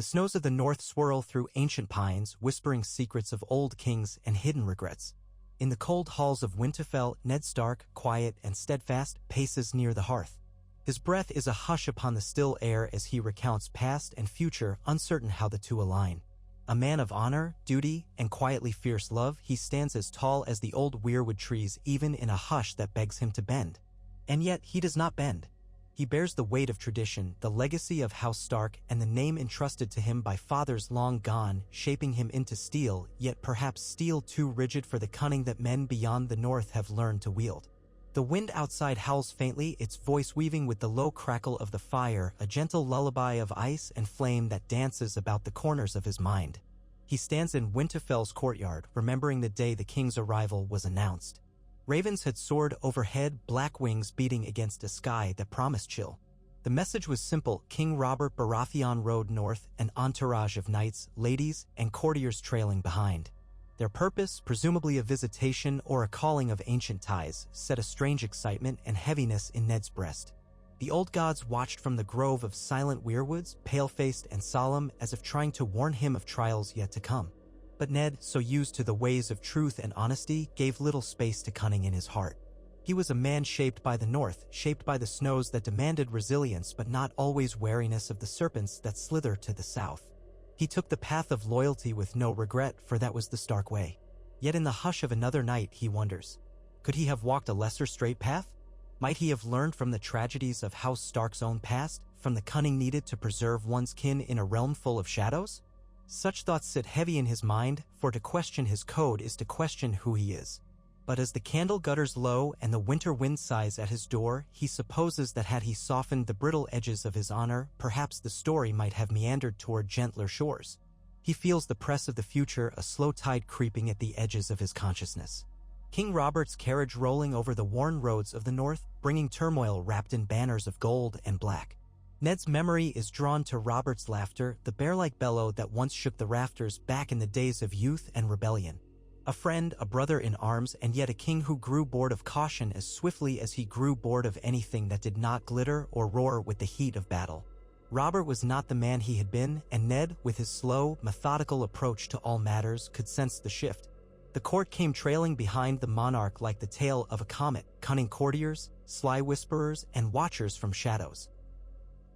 The snows of the north swirl through ancient pines, whispering secrets of old kings and hidden regrets. In the cold halls of Winterfell, Ned Stark, quiet and steadfast, paces near the hearth. His breath is a hush upon the still air as he recounts past and future, uncertain how the two align. A man of honor, duty, and quietly fierce love, he stands as tall as the old weirwood trees, even in a hush that begs him to bend. And yet he does not bend. He bears the weight of tradition, the legacy of House Stark, and the name entrusted to him by fathers long gone, shaping him into steel, yet perhaps steel too rigid for the cunning that men beyond the north have learned to wield. The wind outside howls faintly, its voice weaving with the low crackle of the fire, a gentle lullaby of ice and flame that dances about the corners of his mind. He stands in Winterfell's courtyard, remembering the day the king's arrival was announced. Ravens had soared overhead, black wings beating against a sky that promised chill. The message was simple: King Robert Baratheon rode north, an entourage of knights, ladies, and courtiers trailing behind. Their purpose, presumably a visitation or a calling of ancient ties, set a strange excitement and heaviness in Ned's breast. The old gods watched from the grove of silent weirwoods, pale-faced and solemn, as if trying to warn him of trials yet to come. But Ned, so used to the ways of truth and honesty, gave little space to cunning in his heart. He was a man shaped by the north, shaped by the snows that demanded resilience but not always wariness of the serpents that slither to the south. He took the path of loyalty with no regret, for that was the Stark way. Yet in the hush of another night, he wonders, could he have walked a lesser straight path? Might he have learned from the tragedies of House Stark's own past, from the cunning needed to preserve one's kin in a realm full of shadows? Such thoughts sit heavy in his mind, for to question his code is to question who he is. But as the candle gutters low and the winter wind sighs at his door, he supposes that had he softened the brittle edges of his honor, perhaps the story might have meandered toward gentler shores. He feels the press of the future, a slow tide creeping at the edges of his consciousness. King Robert's carriage rolling over the worn roads of the north, bringing turmoil wrapped in banners of gold and black. Ned's memory is drawn to Robert's laughter, the bear-like bellow that once shook the rafters back in the days of youth and rebellion. A friend, a brother in arms, and yet a king who grew bored of caution as swiftly as he grew bored of anything that did not glitter or roar with the heat of battle. Robert was not the man he had been, and Ned, with his slow, methodical approach to all matters, could sense the shift. The court came trailing behind the monarch like the tail of a comet, cunning courtiers, sly whisperers, and watchers from shadows.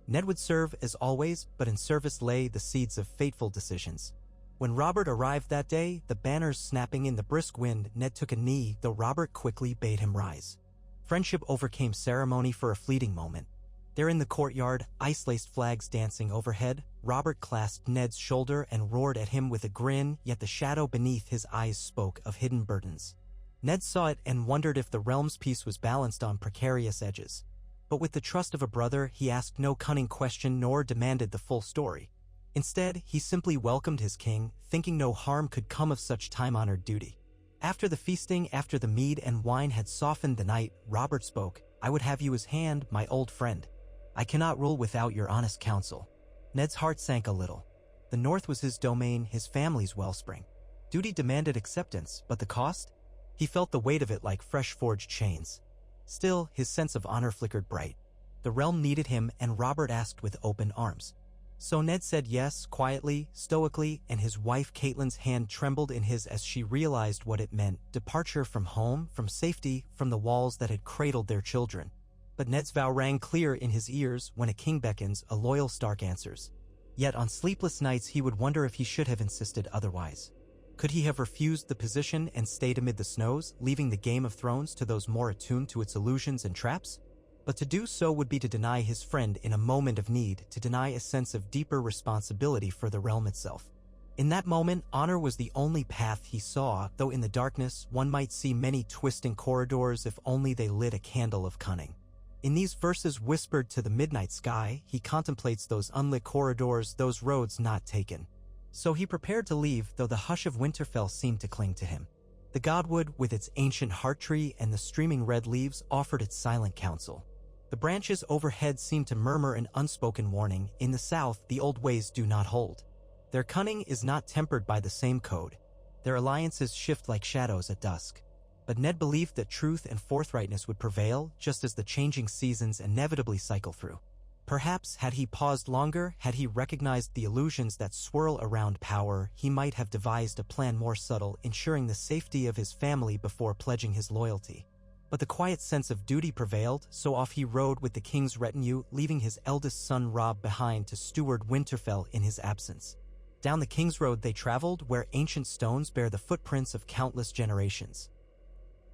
Ned would serve as always, but in service lay the seeds of fateful decisions. When Robert arrived that day, the banners snapping in the brisk wind, Ned took a knee, though Robert quickly bade him rise. Friendship overcame ceremony for a fleeting moment. There in the courtyard, ice-laced flags dancing overhead, Robert clasped Ned's shoulder and roared at him with a grin, yet the shadow beneath his eyes spoke of hidden burdens. Ned saw it and wondered if the realm's peace was balanced on precarious edges. But with the trust of a brother, he asked no cunning question nor demanded the full story. Instead, he simply welcomed his king, thinking no harm could come of such time-honored duty. After the feasting, after the mead and wine had softened the night, Robert spoke, "I would have you as hand, my old friend. I cannot rule without your honest counsel." Ned's heart sank a little. The north was his domain, his family's wellspring. Duty demanded acceptance, but the cost? He felt the weight of it like fresh-forged chains. Still, his sense of honor flickered bright. The realm needed him, and Robert asked with open arms. So Ned said yes, quietly, stoically, and his wife Catelyn's hand trembled in his as she realized what it meant: departure from home, from safety, from the walls that had cradled their children. But Ned's vow rang clear in his ears: when a king beckons, a loyal Stark answers. Yet on sleepless nights he would wonder if he should have insisted otherwise. Could he have refused the position and stayed amid the snows, leaving the Game of Thrones to those more attuned to its illusions and traps? But to do so would be to deny his friend in a moment of need, to deny a sense of deeper responsibility for the realm itself. In that moment, honor was the only path he saw, though in the darkness one might see many twisting corridors if only they lit a candle of cunning. In these verses whispered to the midnight sky, he contemplates those unlit corridors, those roads not taken. So he prepared to leave, though the hush of Winterfell seemed to cling to him. The godwood, with its ancient heart tree and the streaming red leaves, offered its silent counsel. The branches overhead seemed to murmur an unspoken warning: in the south, the old ways do not hold. Their cunning is not tempered by the same code. Their alliances shift like shadows at dusk. But Ned believed that truth and forthrightness would prevail, just as the changing seasons inevitably cycle through. Perhaps had he paused longer, had he recognized the illusions that swirl around power, he might have devised a plan more subtle, ensuring the safety of his family before pledging his loyalty. But the quiet sense of duty prevailed, so off he rode with the king's retinue, leaving his eldest son Robb behind to steward Winterfell in his absence. Down the King's Road they traveled, where ancient stones bear the footprints of countless generations.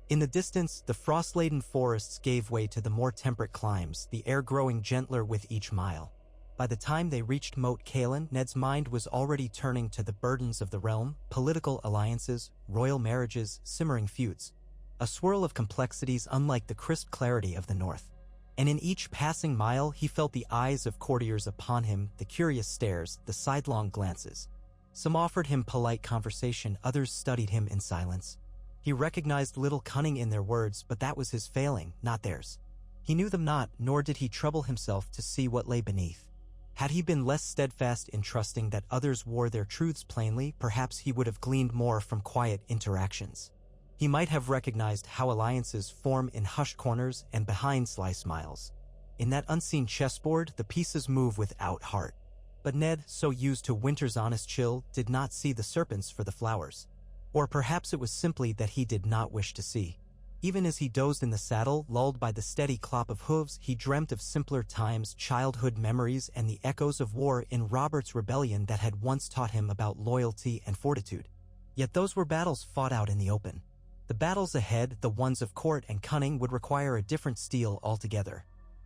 In the distance, the frost-laden forests gave way to the more temperate climes, the air growing gentler with each mile. By the time they reached Moat Cailin, Ned's mind was already turning to the burdens of the realm, political alliances, royal marriages, simmering feuds. A swirl of complexities unlike the crisp clarity of the north. And in each passing mile he felt the eyes of courtiers upon him, the curious stares, the sidelong glances. Some offered him polite conversation, others studied him in silence. He recognized little cunning in their words, but that was his failing, not theirs. He knew them not, nor did he trouble himself to see what lay beneath. Had he been less steadfast in trusting that others wore their truths plainly, perhaps he would have gleaned more from quiet interactions. He might have recognized how alliances form in hushed corners and behind sly smiles. In that unseen chessboard, the pieces move without heart. But Ned, so used to winter's honest chill, did not see the serpents for the flowers. Or perhaps it was simply that he did not wish to see. Even as he dozed in the saddle, lulled by the steady clop of hooves, he dreamt of simpler times, childhood memories, and the echoes of war in Robert's rebellion that had once taught him about loyalty and fortitude. Yet those were battles fought out in the open. The battles ahead, the ones of court and cunning, would require a different steel altogether.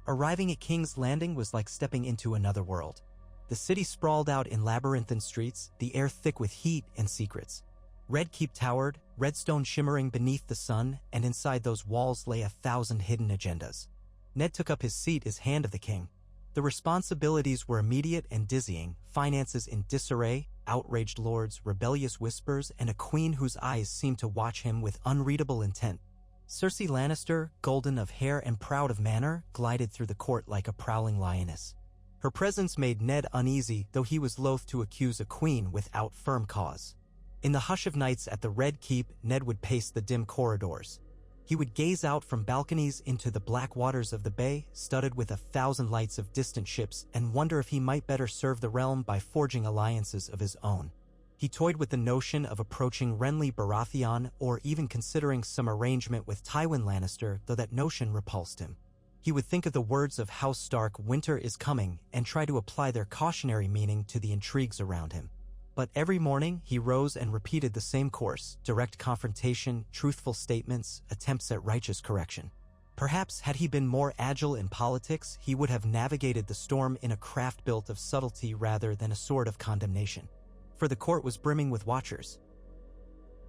Arriving at King's Landing was like stepping into another world. The city sprawled out in labyrinthine streets, the air thick with heat and secrets. Red Keep towered, redstone shimmering beneath the sun, and inside those walls lay 1,000 hidden agendas. Ned took up his seat as Hand of the King. The responsibilities were immediate and dizzying, finances in disarray, outraged lords, rebellious whispers, and a queen whose eyes seemed to watch him with unreadable intent. Cersei Lannister, golden of hair and proud of manner, glided through the court like a prowling lioness. Her presence made Ned uneasy, though he was loath to accuse a queen without firm cause. In the hush of nights at the Red Keep, Ned would pace the dim corridors. He would gaze out from balconies into the black waters of the bay, studded with 1,000 lights of distant ships, and wonder if he might better serve the realm by forging alliances of his own. He toyed with the notion of approaching Renly Baratheon or even considering some arrangement with Tywin Lannister, though that notion repulsed him. He would think of the words of House Stark, "Winter is coming," and try to apply their cautionary meaning to the intrigues around him. But every morning he rose and repeated the same course: direct confrontation, truthful statements, attempts at righteous correction. Perhaps had he been more agile in politics, he would have navigated the storm in a craft built of subtlety rather than a sword of condemnation. For the court was brimming with watchers.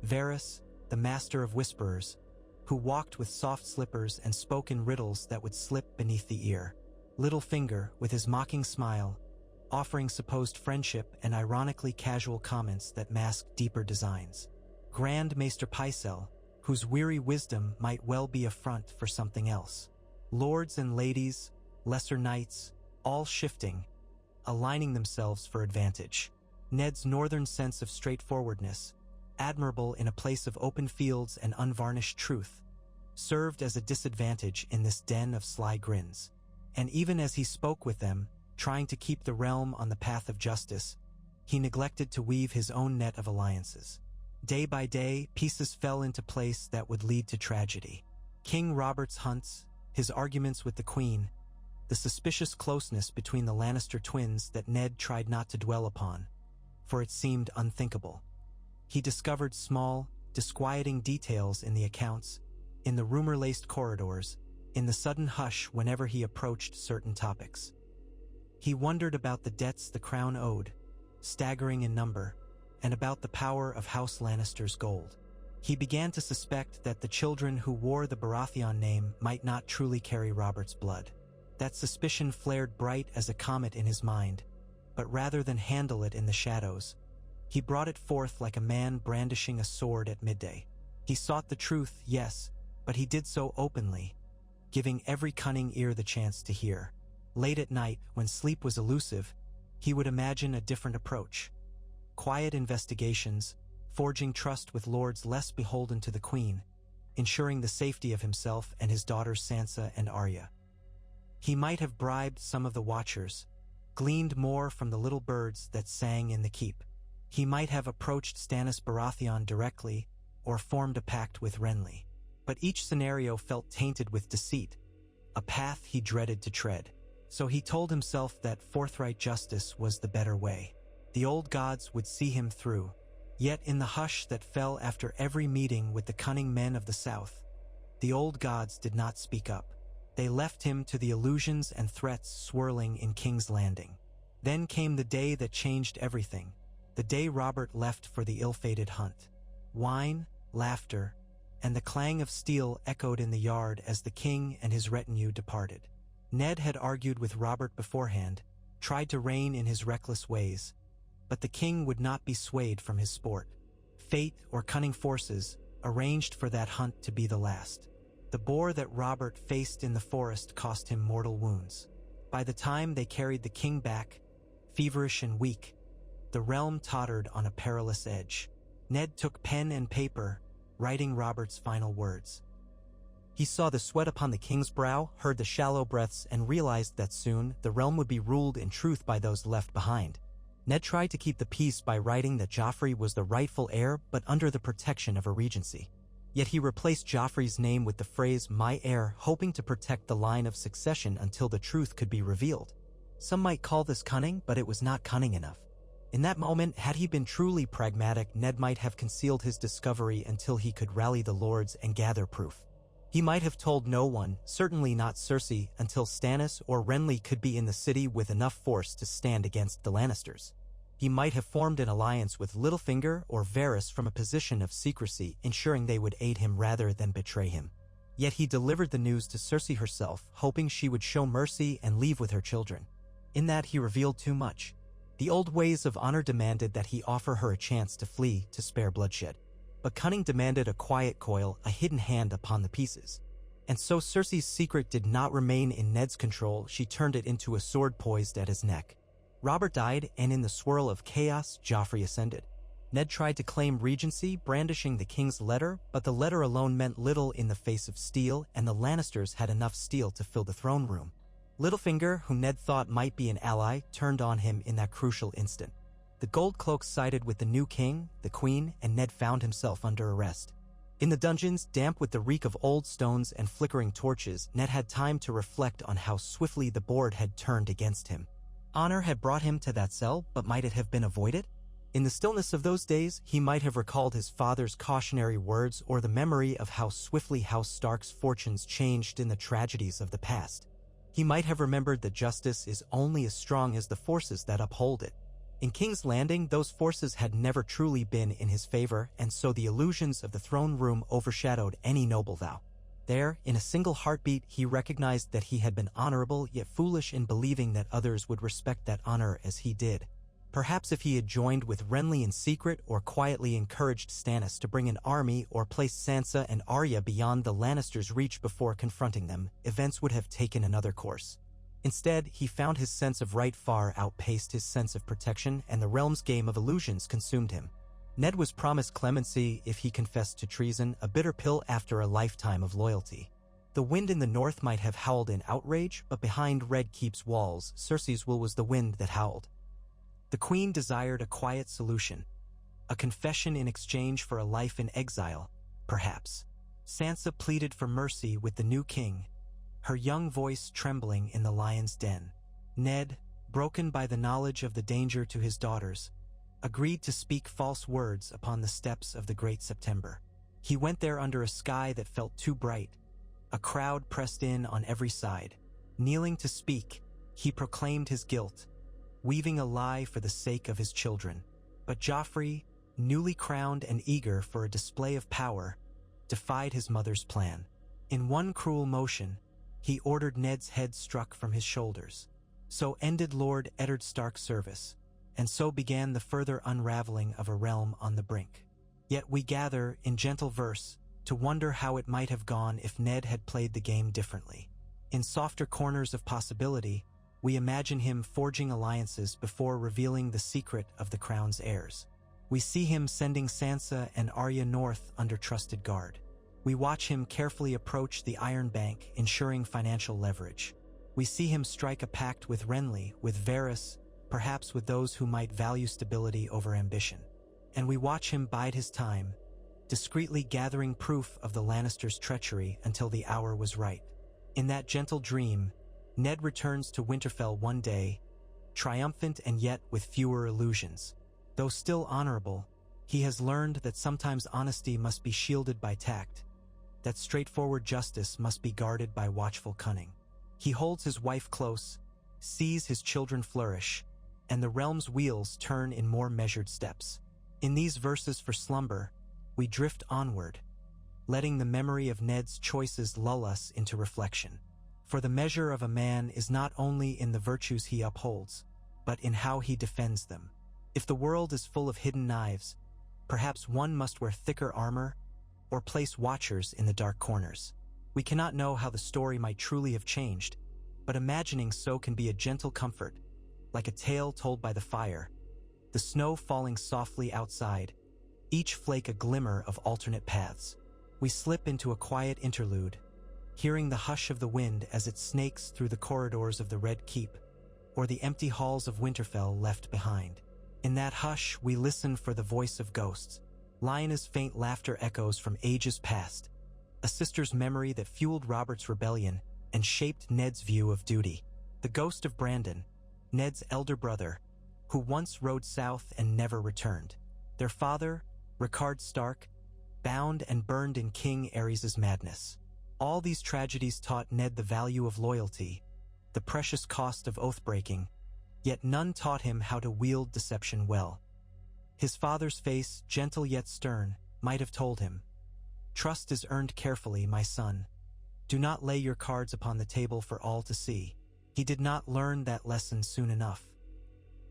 Varys, the master of whisperers, who walked with soft slippers and spoke in riddles that would slip beneath the ear. Littlefinger, with his mocking smile, offering supposed friendship and ironically casual comments that masked deeper designs. Grand Maester Pycelle, whose weary wisdom might well be a front for something else. Lords and ladies, lesser knights, all shifting, aligning themselves for advantage. Ned's northern sense of straightforwardness, admirable in a place of open fields and unvarnished truth, served as a disadvantage in this den of sly grins. And even as he spoke with them, trying to keep the realm on the path of justice, he neglected to weave his own net of alliances. Day by day, pieces fell into place that would lead to tragedy. King Robert's hunts, his arguments with the Queen, the suspicious closeness between the Lannister twins that Ned tried not to dwell upon, for it seemed unthinkable. He discovered small, disquieting details in the accounts, in the rumor-laced corridors, in the sudden hush whenever he approached certain topics. He wondered about the debts the crown owed, staggering in number, and about the power of House Lannister's gold. He began to suspect that the children who wore the Baratheon name might not truly carry Robert's blood. That suspicion flared bright as a comet in his mind, but rather than handle it in the shadows, he brought it forth like a man brandishing a sword at midday. He sought the truth, yes, but he did so openly, giving every cunning ear the chance to hear. Late at night, when sleep was elusive, he would imagine a different approach. Quiet investigations, forging trust with lords less beholden to the Queen, ensuring the safety of himself and his daughters Sansa and Arya. He might have bribed some of the watchers, gleaned more from the little birds that sang in the keep. He might have approached Stannis Baratheon directly or formed a pact with Renly. But each scenario felt tainted with deceit, a path he dreaded to tread. So he told himself that forthright justice was the better way. The old gods would see him through. Yet in the hush that fell after every meeting with the cunning men of the South, the old gods did not speak up. They left him to the illusions and threats swirling in King's Landing. Then came the day that changed everything, the day Robert left for the ill-fated hunt. Wine, laughter, and the clang of steel echoed in the yard as the king and his retinue departed. Ned had argued with Robert beforehand, tried to rein in his reckless ways, but the king would not be swayed from his sport. Fate or cunning forces arranged for that hunt to be the last. The boar that Robert faced in the forest cost him mortal wounds. By the time they carried the king back, feverish and weak, the realm tottered on a perilous edge. Ned took pen and paper, writing Robert's final words. He saw the sweat upon the king's brow, heard the shallow breaths, and realized that soon the realm would be ruled in truth by those left behind. Ned tried to keep the peace by writing that Joffrey was the rightful heir but under the protection of a regency. Yet he replaced Joffrey's name with the phrase "my heir," hoping to protect the line of succession until the truth could be revealed. Some might call this cunning, but it was not cunning enough. In that moment, had he been truly pragmatic, Ned might have concealed his discovery until he could rally the lords and gather proof. He might have told no one, certainly not Cersei, until Stannis or Renly could be in the city with enough force to stand against the Lannisters. He might have formed an alliance with Littlefinger or Varys from a position of secrecy, ensuring they would aid him rather than betray him. Yet he delivered the news to Cersei herself, hoping she would show mercy and leave with her children. In that, he revealed too much. The old ways of honor demanded that he offer her a chance to flee to spare bloodshed. But cunning demanded a quiet coil, a hidden hand upon the pieces. And so Cersei's secret did not remain in Ned's control. She turned it into a sword poised at his neck. Robert died, and in the swirl of chaos, Joffrey ascended. Ned tried to claim regency, brandishing the king's letter, but the letter alone meant little in the face of steel, and the Lannisters had enough steel to fill the throne room. Littlefinger, who Ned thought might be an ally, turned on him in that crucial instant. The Gold Cloaks sided with the new king, the queen, and Ned found himself under arrest. In the dungeons, damp with the reek of old stones and flickering torches, Ned had time to reflect on how swiftly the board had turned against him. Honor had brought him to that cell, but might it have been avoided? In the stillness of those days, he might have recalled his father's cautionary words or the memory of how swiftly House Stark's fortunes changed in the tragedies of the past. He might have remembered that justice is only as strong as the forces that uphold it. In King's Landing, those forces had never truly been in his favor, and so the illusions of the throne room overshadowed any noble vow. There, in a single heartbeat, he recognized that he had been honorable yet foolish in believing that others would respect that honor as he did. Perhaps if he had joined with Renly in secret or quietly encouraged Stannis to bring an army or placed Sansa and Arya beyond the Lannisters' reach before confronting them, events would have taken another course. Instead, he found his sense of right far outpaced his sense of protection, and the realm's game of illusions consumed him. Ned was promised clemency if he confessed to treason, a bitter pill after a lifetime of loyalty. The wind in the north might have howled in outrage, but behind Red Keep's walls, Cersei's will was the wind that howled. The queen desired a quiet solution, a confession in exchange for a life in exile, perhaps. Sansa pleaded for mercy with the new king, her young voice trembling in the lion's den. Ned, broken by the knowledge of the danger to his daughters, agreed to speak false words upon the steps of the Great September. He went there under a sky that felt too bright. A crowd pressed in on every side. Kneeling to speak, he proclaimed his guilt, weaving a lie for the sake of his children. But Joffrey, newly crowned and eager for a display of power, defied his mother's plan. In one cruel motion, he ordered Ned's head struck from his shoulders. So ended Lord Eddard Stark's service, and so began the further unraveling of a realm on the brink. Yet we gather, in gentle verse, to wonder how it might have gone if Ned had played the game differently. In softer corners of possibility, we imagine him forging alliances before revealing the secret of the crown's heirs. We see him sending Sansa and Arya north under trusted guard. We watch him carefully approach the Iron Bank, ensuring financial leverage. We see him strike a pact with Renly, with Varys, perhaps with those who might value stability over ambition. And we watch him bide his time, discreetly gathering proof of the Lannisters' treachery until the hour was right. In that gentle dream, Ned returns to Winterfell one day, triumphant and yet with fewer illusions. Though still honorable, he has learned that sometimes honesty must be shielded by tact, that straightforward justice must be guarded by watchful cunning. He holds his wife close, sees his children flourish, and the realm's wheels turn in more measured steps. In these verses for slumber, we drift onward, letting the memory of Ned's choices lull us into reflection. For the measure of a man is not only in the virtues he upholds, but in how he defends them. If the world is full of hidden knives, perhaps one must wear thicker armor or place watchers in the dark corners. We cannot know how the story might truly have changed, but imagining so can be a gentle comfort, like a tale told by the fire, the snow falling softly outside, each flake a glimmer of alternate paths. We slip into a quiet interlude, hearing the hush of the wind as it snakes through the corridors of the Red Keep, or the empty halls of Winterfell left behind. In that hush, we listen for the voice of ghosts. Lyanna's faint laughter echoes from ages past, a sister's memory that fueled Robert's rebellion and shaped Ned's view of duty. The ghost of Brandon, Ned's elder brother, who once rode south and never returned. Their father, Rickard Stark, bound and burned in King Aerys' madness. All these tragedies taught Ned the value of loyalty, the precious cost of oath-breaking, yet none taught him how to wield deception well. His father's face, gentle yet stern, might have told him, "Trust is earned carefully, my son. Do not lay your cards upon the table for all to see." He did not learn that lesson soon enough.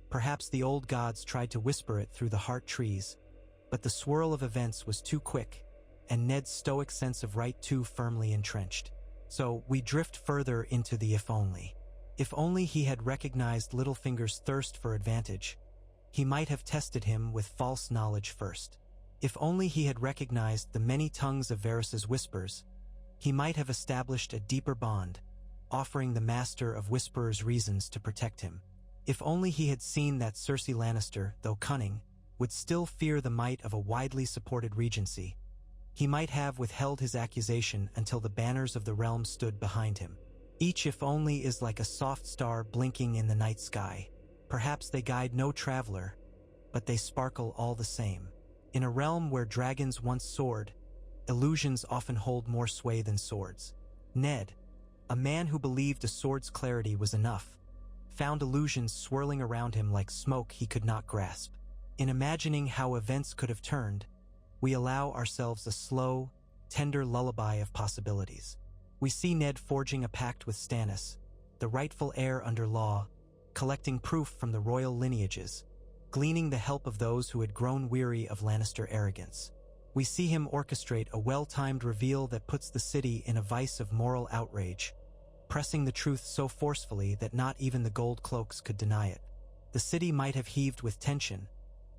Perhaps the old gods tried to whisper it through the heart trees, but the swirl of events was too quick, and Ned's stoic sense of right too firmly entrenched. So we drift further into the if only. If only he had recognized Littlefinger's thirst for advantage, he might have tested him with false knowledge first. If only he had recognized the many tongues of Varys' whispers, he might have established a deeper bond, offering the Master of Whisperers reasons to protect him. If only he had seen that Cersei Lannister, though cunning, would still fear the might of a widely supported regency, he might have withheld his accusation until the banners of the realm stood behind him. Each if only is like a soft star blinking in the night sky. Perhaps they guide no traveler, but they sparkle all the same. In a realm where dragons once soared, illusions often hold more sway than swords. Ned, a man who believed a sword's clarity was enough, found illusions swirling around him like smoke he could not grasp. In imagining how events could have turned, we allow ourselves a slow, tender lullaby of possibilities. We see Ned forging a pact with Stannis, the rightful heir under law, collecting proof from the royal lineages, gleaning the help of those who had grown weary of Lannister arrogance. We see him orchestrate a well-timed reveal that puts the city in a vice of moral outrage, pressing the truth so forcefully that not even the gold cloaks could deny it. The city might have heaved with tension,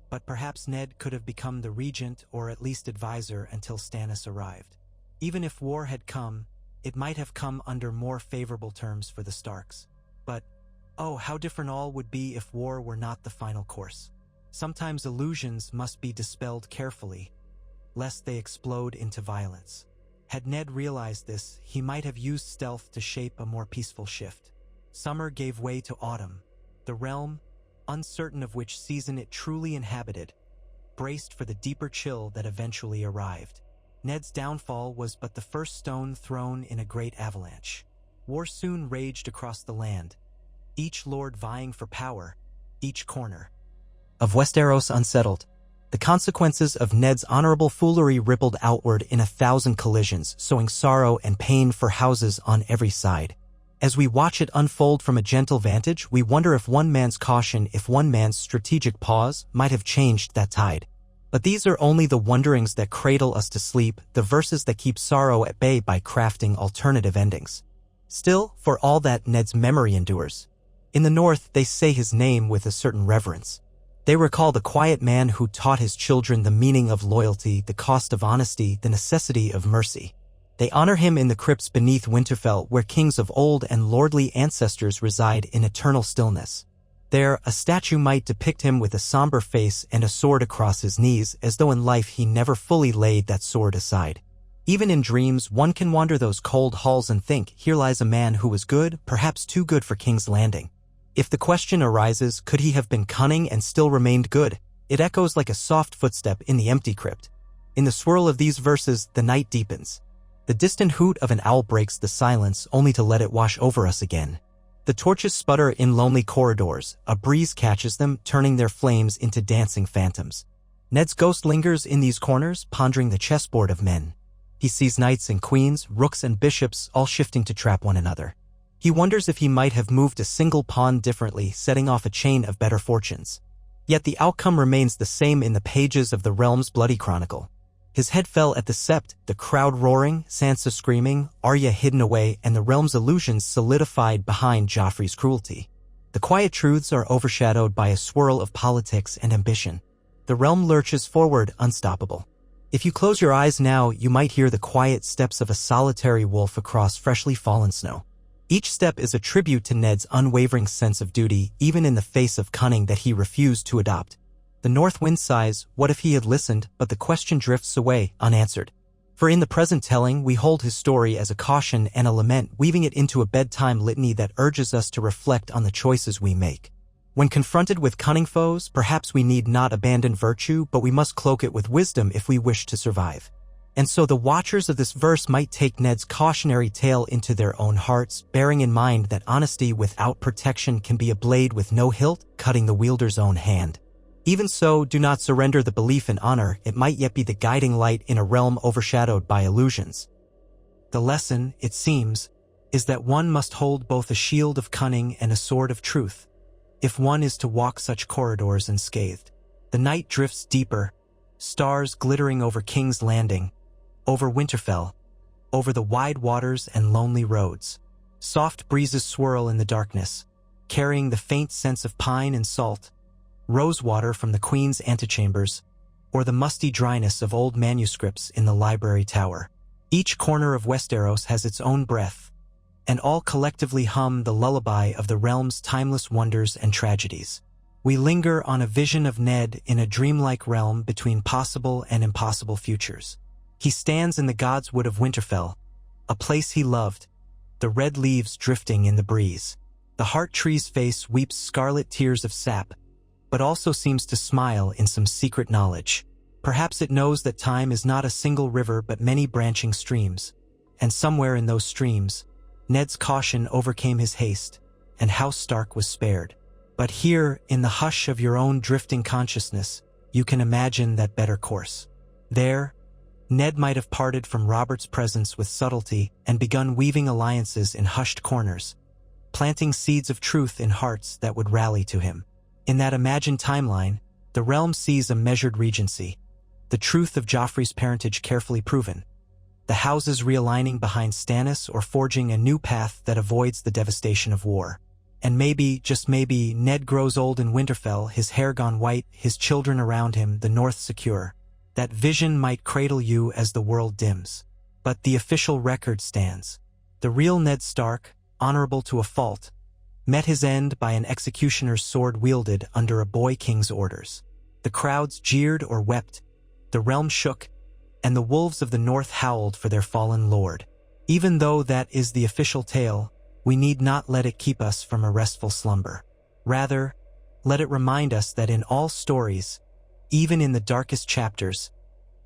but perhaps Ned could have become the regent or at least advisor until Stannis arrived. Even if war had come, it might have come under more favorable terms for the Starks. But, oh, how different all would be if war were not the final course. Sometimes illusions must be dispelled carefully, lest they explode into violence. Had Ned realized this, he might have used stealth to shape a more peaceful shift. Summer gave way to autumn. The realm, uncertain of which season it truly inhabited, braced for the deeper chill that eventually arrived. Ned's downfall was but the first stone thrown in a great avalanche. War soon raged across the land, each lord vying for power, each corner of Westeros unsettled. The consequences of Ned's honorable foolery rippled outward in 1,000 collisions, sowing sorrow and pain for houses on every side. As we watch it unfold from a gentle vantage, we wonder if one man's caution, if one man's strategic pause, might have changed that tide. But these are only the wonderings that cradle us to sleep, the verses that keep sorrow at bay by crafting alternative endings. Still, for all that, Ned's memory endures. In the North, they say his name with a certain reverence. They recall the quiet man who taught his children the meaning of loyalty, the cost of honesty, the necessity of mercy. They honor him in the crypts beneath Winterfell, where kings of old and lordly ancestors reside in eternal stillness. There, a statue might depict him with a somber face and a sword across his knees, as though in life he never fully laid that sword aside. Even in dreams, one can wander those cold halls and think, here lies a man who was good, perhaps too good for King's Landing. If the question arises, could he have been cunning and still remained good? It echoes like a soft footstep in the empty crypt. In the swirl of these verses, the night deepens. The distant hoot of an owl breaks the silence, only to let it wash over us again. The torches sputter in lonely corridors. A breeze catches them, turning their flames into dancing phantoms. Ned's ghost lingers in these corners, pondering the chessboard of men. He sees knights and queens, rooks and bishops, all shifting to trap one another. He wonders if he might have moved a single pawn differently, setting off a chain of better fortunes. Yet the outcome remains the same in the pages of the realm's bloody chronicle. His head fell at the sept, the crowd roaring, Sansa screaming, Arya hidden away, and the realm's illusions solidified behind Joffrey's cruelty. The quiet truths are overshadowed by a swirl of politics and ambition. The realm lurches forward, unstoppable. If you close your eyes now, you might hear the quiet steps of a solitary wolf across freshly fallen snow. Each step is a tribute to Ned's unwavering sense of duty, even in the face of cunning that he refused to adopt. The north wind sighs, what if he had listened, but the question drifts away, unanswered. For in the present telling, we hold his story as a caution and a lament, weaving it into a bedtime litany that urges us to reflect on the choices we make. When confronted with cunning foes, perhaps we need not abandon virtue, but we must cloak it with wisdom if we wish to survive. And so the watchers of this verse might take Ned's cautionary tale into their own hearts, bearing in mind that honesty without protection can be a blade with no hilt, cutting the wielder's own hand. Even so, do not surrender the belief in honor. It might yet be the guiding light in a realm overshadowed by illusions. The lesson, it seems, is that one must hold both a shield of cunning and a sword of truth, if one is to walk such corridors unscathed. The night drifts deeper, stars glittering over King's Landing, over Winterfell, over the wide waters and lonely roads. Soft breezes swirl in the darkness, carrying the faint sense of pine and salt, rosewater from the Queen's antechambers, or the musty dryness of old manuscripts in the library tower. Each corner of Westeros has its own breath, and all collectively hum the lullaby of the realm's timeless wonders and tragedies. We linger on a vision of Ned in a dreamlike realm between possible and impossible futures. He stands in the God's Wood of Winterfell, a place he loved, the red leaves drifting in the breeze. The heart tree's face weeps scarlet tears of sap, but also seems to smile in some secret knowledge. Perhaps it knows that time is not a single river but many branching streams, and somewhere in those streams, Ned's caution overcame his haste, and House Stark was spared. But here, in the hush of your own drifting consciousness, you can imagine that better course. There, Ned might have parted from Robert's presence with subtlety and begun weaving alliances in hushed corners, planting seeds of truth in hearts that would rally to him. In that imagined timeline, the realm sees a measured regency, the truth of Joffrey's parentage carefully proven, the houses realigning behind Stannis or forging a new path that avoids the devastation of war. And maybe, just maybe, Ned grows old in Winterfell, his hair gone white, his children around him, the north secure. That vision might cradle you as the world dims. But the official record stands. The real Ned Stark, honorable to a fault, met his end by an executioner's sword wielded under a boy king's orders. The crowds jeered or wept, the realm shook, and the wolves of the north howled for their fallen lord. Even though that is the official tale, we need not let it keep us from a restful slumber. Rather, let it remind us that in all stories, even in the darkest chapters,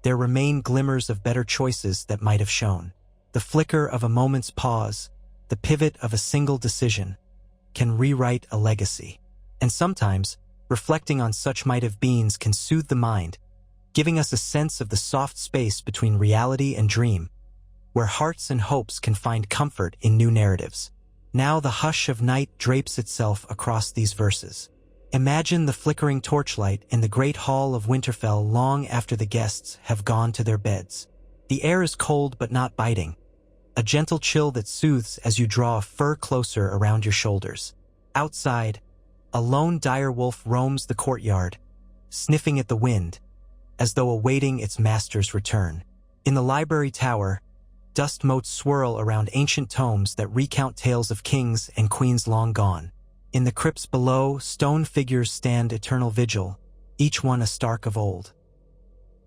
there remain glimmers of better choices that might have shone. The flicker of a moment's pause, the pivot of a single decision, can rewrite a legacy. And sometimes, reflecting on such might-have-beens can soothe the mind, giving us a sense of the soft space between reality and dream, where hearts and hopes can find comfort in new narratives. Now the hush of night drapes itself across these verses. Imagine the flickering torchlight in the great hall of Winterfell long after the guests have gone to their beds. The air is cold but not biting, a gentle chill that soothes as you draw a fur closer around your shoulders. Outside, a lone direwolf roams the courtyard, sniffing at the wind, as though awaiting its master's return. In the library tower, Dust motes swirl around ancient tomes that recount tales of kings and queens long gone. In the crypts below, stone figures stand eternal vigil, each one a Stark of old.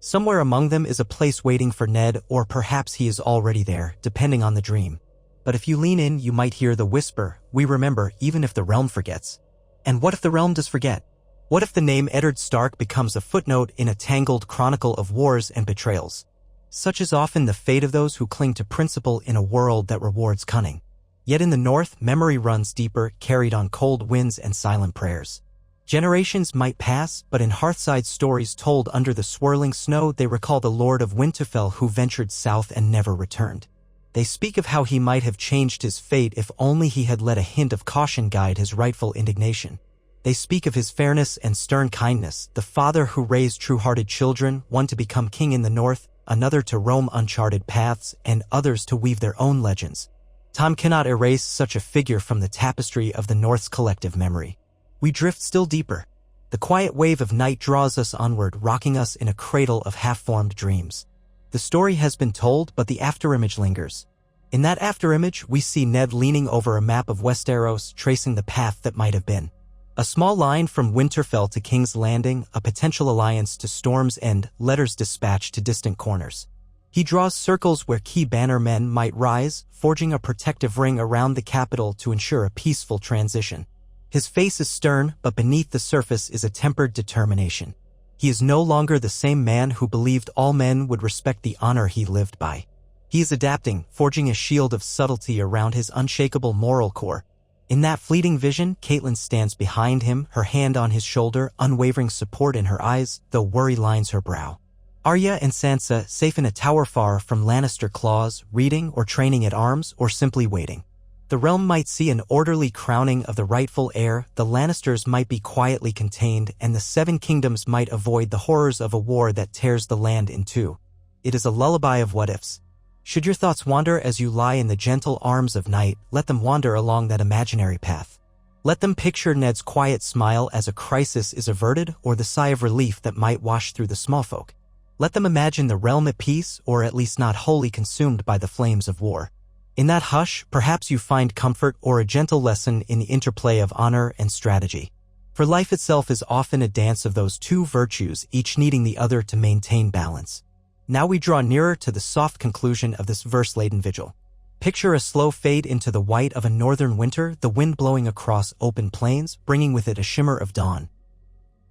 Somewhere among them is a place waiting for Ned, or perhaps he is already there, depending on the dream. But if you lean in, you might hear the whisper, "We remember, even if the realm forgets." And what if the realm does forget? What if the name Eddard Stark becomes a footnote in a tangled chronicle of wars and betrayals? Such is often the fate of those who cling to principle in a world that rewards cunning. Yet in the north, memory runs deeper, carried on cold winds and silent prayers. Generations might pass, but in Hearthside stories told under the swirling snow, they recall the Lord of Winterfell who ventured south and never returned. They speak of how he might have changed his fate if only he had let a hint of caution guide his rightful indignation. They speak of his fairness and stern kindness, the father who raised true-hearted children, one to become king in the north, another to roam uncharted paths, and others to weave their own legends. Time cannot erase such a figure from the tapestry of the North's collective memory. We drift still deeper. The quiet wave of night draws us onward, rocking us in a cradle of half-formed dreams. The story has been told, but the afterimage lingers. In that afterimage, we see Ned leaning over a map of Westeros, tracing the path that might have been. A small line from Winterfell to King's Landing, a potential alliance to Storm's End, letters dispatched to distant corners. He draws circles where key banner men might rise, forging a protective ring around the capital to ensure a peaceful transition. His face is stern, but beneath the surface is a tempered determination. He is no longer the same man who believed all men would respect the honor he lived by. He is adapting, forging a shield of subtlety around his unshakable moral core. In that fleeting vision, Catelyn stands behind him, her hand on his shoulder, unwavering support in her eyes, though worry lines her brow. Arya and Sansa, safe in a tower far from Lannister claws, reading or training at arms, or simply waiting. The realm might see an orderly crowning of the rightful heir, the Lannisters might be quietly contained, and the Seven Kingdoms might avoid the horrors of a war that tears the land in two. It is a lullaby of what-ifs. Should your thoughts wander as you lie in the gentle arms of night, let them wander along that imaginary path. Let them picture Ned's quiet smile as a crisis is averted, or the sigh of relief that might wash through the small folk. Let them imagine the realm at peace, or at least not wholly consumed by the flames of war. In that hush, perhaps you find comfort or a gentle lesson in the interplay of honor and strategy. For life itself is often a dance of those two virtues, each needing the other to maintain balance. Now we draw nearer to the soft conclusion of this verse-laden vigil. Picture a slow fade into the white of a northern winter, the wind blowing across open plains, bringing with it a shimmer of dawn.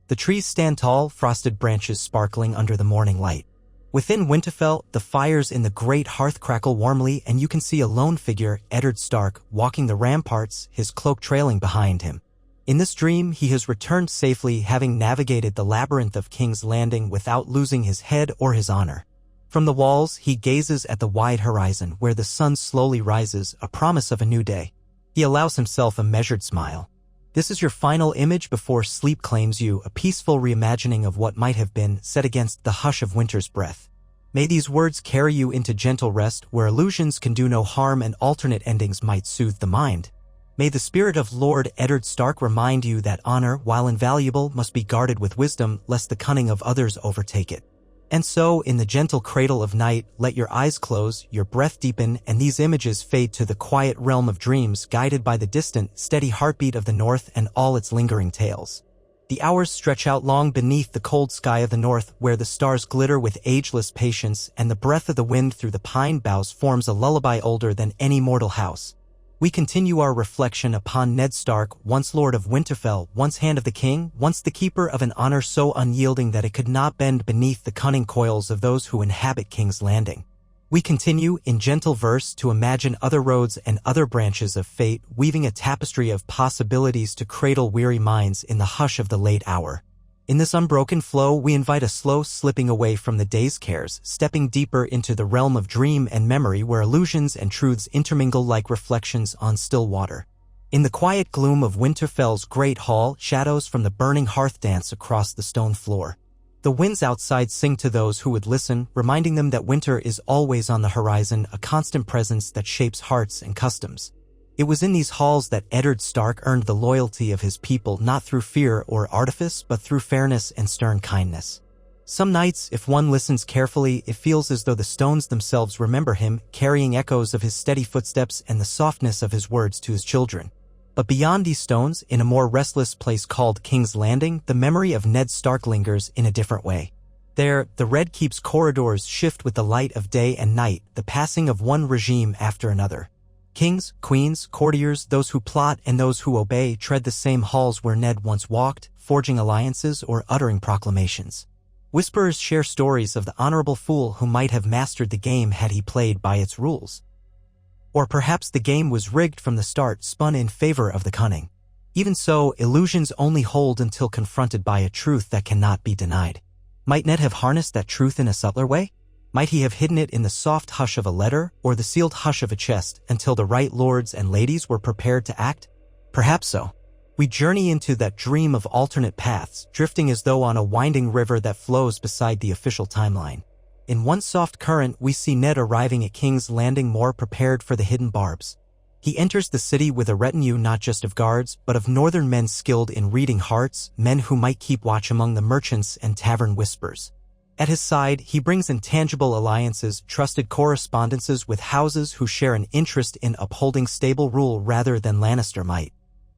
The trees stand tall, frosted branches sparkling under the morning light. Within Winterfell, the fires in the great hearth crackle warmly, and you can see a lone figure, Eddard Stark, walking the ramparts, his cloak trailing behind him. In this dream, he has returned safely, having navigated the labyrinth of King's Landing without losing his head or his honor. From the walls, he gazes at the wide horizon, where the sun slowly rises, a promise of a new day. He allows himself a measured smile. This is your final image before sleep claims you, a peaceful reimagining of what might have been, set against the hush of winter's breath. May these words carry you into gentle rest, where illusions can do no harm and alternate endings might soothe the mind. May the spirit of Lord Eddard Stark remind you that honor, while invaluable, must be guarded with wisdom, lest the cunning of others overtake it. And so, in the gentle cradle of night, let your eyes close, your breath deepen, and these images fade to the quiet realm of dreams, guided by the distant, steady heartbeat of the north and all its lingering tales. The hours stretch out long beneath the cold sky of the north, where the stars glitter with ageless patience, and the breath of the wind through the pine boughs forms a lullaby older than any mortal house. We continue our reflection upon Ned Stark, once Lord of Winterfell, once Hand of the King, once the keeper of an honor so unyielding that it could not bend beneath the cunning coils of those who inhabit King's Landing. We continue, in gentle verse, to imagine other roads and other branches of fate, weaving a tapestry of possibilities to cradle weary minds in the hush of the late hour. In this unbroken flow, we invite a slow slipping away from the day's cares, stepping deeper into the realm of dream and memory where illusions and truths intermingle like reflections on still water. In the quiet gloom of Winterfell's great hall, shadows from the burning hearth dance across the stone floor. The winds outside sing to those who would listen, reminding them that winter is always on the horizon, a constant presence that shapes hearts and customs. It was in these halls that Eddard Stark earned the loyalty of his people, not through fear or artifice, but through fairness and stern kindness. Some nights, if one listens carefully, it feels as though the stones themselves remember him, carrying echoes of his steady footsteps and the softness of his words to his children. But beyond these stones, in a more restless place called King's Landing, the memory of Ned Stark lingers in a different way. There, the Red Keep's corridors shift with the light of day and night, the passing of one regime after another. Kings, queens, courtiers, those who plot and those who obey tread the same halls where Ned once walked, forging alliances or uttering proclamations. Whisperers share stories of the honorable fool who might have mastered the game had he played by its rules. Or perhaps the game was rigged from the start, spun in favor of the cunning. Even so, illusions only hold until confronted by a truth that cannot be denied. Might Ned have harnessed that truth in a subtler way? Might he have hidden it in the soft hush of a letter or the sealed hush of a chest until the right lords and ladies were prepared to act? Perhaps so. We journey into that dream of alternate paths, drifting as though on a winding river that flows beside the official timeline. In one soft current, we see Ned arriving at King's Landing more prepared for the hidden barbs. He enters the city with a retinue not just of guards, but of northern men skilled in reading hearts, men who might keep watch among the merchants and tavern whispers. At his side, he brings intangible alliances, trusted correspondences with houses who share an interest in upholding stable rule rather than Lannister might.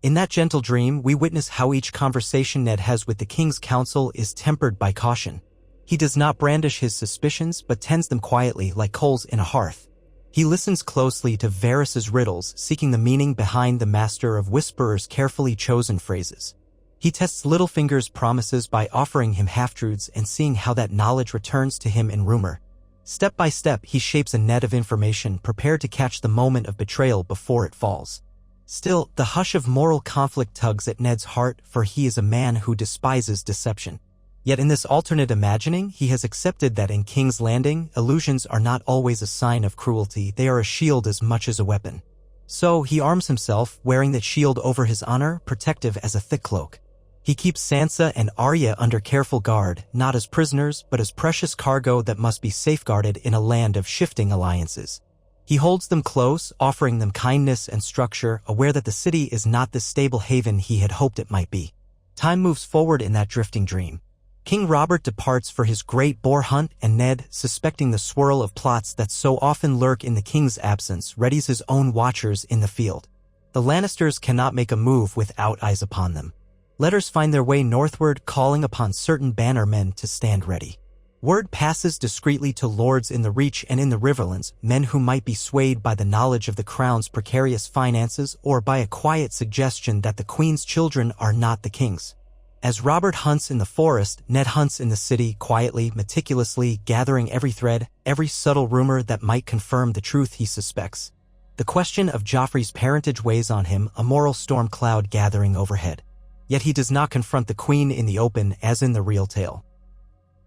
In that gentle dream, we witness how each conversation Ned has with the King's Council is tempered by caution. He does not brandish his suspicions but tends them quietly like coals in a hearth. He listens closely to Varys's riddles, seeking the meaning behind the Master of Whisperers' carefully chosen phrases. He tests Littlefinger's promises by offering him half-truths and seeing how that knowledge returns to him in rumor. Step by step, he shapes a net of information, prepared to catch the moment of betrayal before it falls. Still, the hush of moral conflict tugs at Ned's heart, for he is a man who despises deception. Yet in this alternate imagining, he has accepted that in King's Landing, illusions are not always a sign of cruelty, they are a shield as much as a weapon. So he arms himself, wearing that shield over his honor, protective as a thick cloak. He keeps Sansa and Arya under careful guard, not as prisoners, but as precious cargo that must be safeguarded in a land of shifting alliances. He holds them close, offering them kindness and structure, aware that the city is not the stable haven he had hoped it might be. Time moves forward in that drifting dream. King Robert departs for his great boar hunt, and Ned, suspecting the swirl of plots that so often lurk in the king's absence, readies his own watchers in the field. The Lannisters cannot make a move without eyes upon them. Letters find their way northward, calling upon certain bannermen to stand ready. Word passes discreetly to lords in the Reach and in the Riverlands, men who might be swayed by the knowledge of the crown's precarious finances or by a quiet suggestion that the queen's children are not the king's. As Robert hunts in the forest, Ned hunts in the city, quietly, meticulously, gathering every thread, every subtle rumor that might confirm the truth he suspects. The question of Joffrey's parentage weighs on him, a moral storm cloud gathering overhead. Yet he does not confront the queen in the open as in the real tale.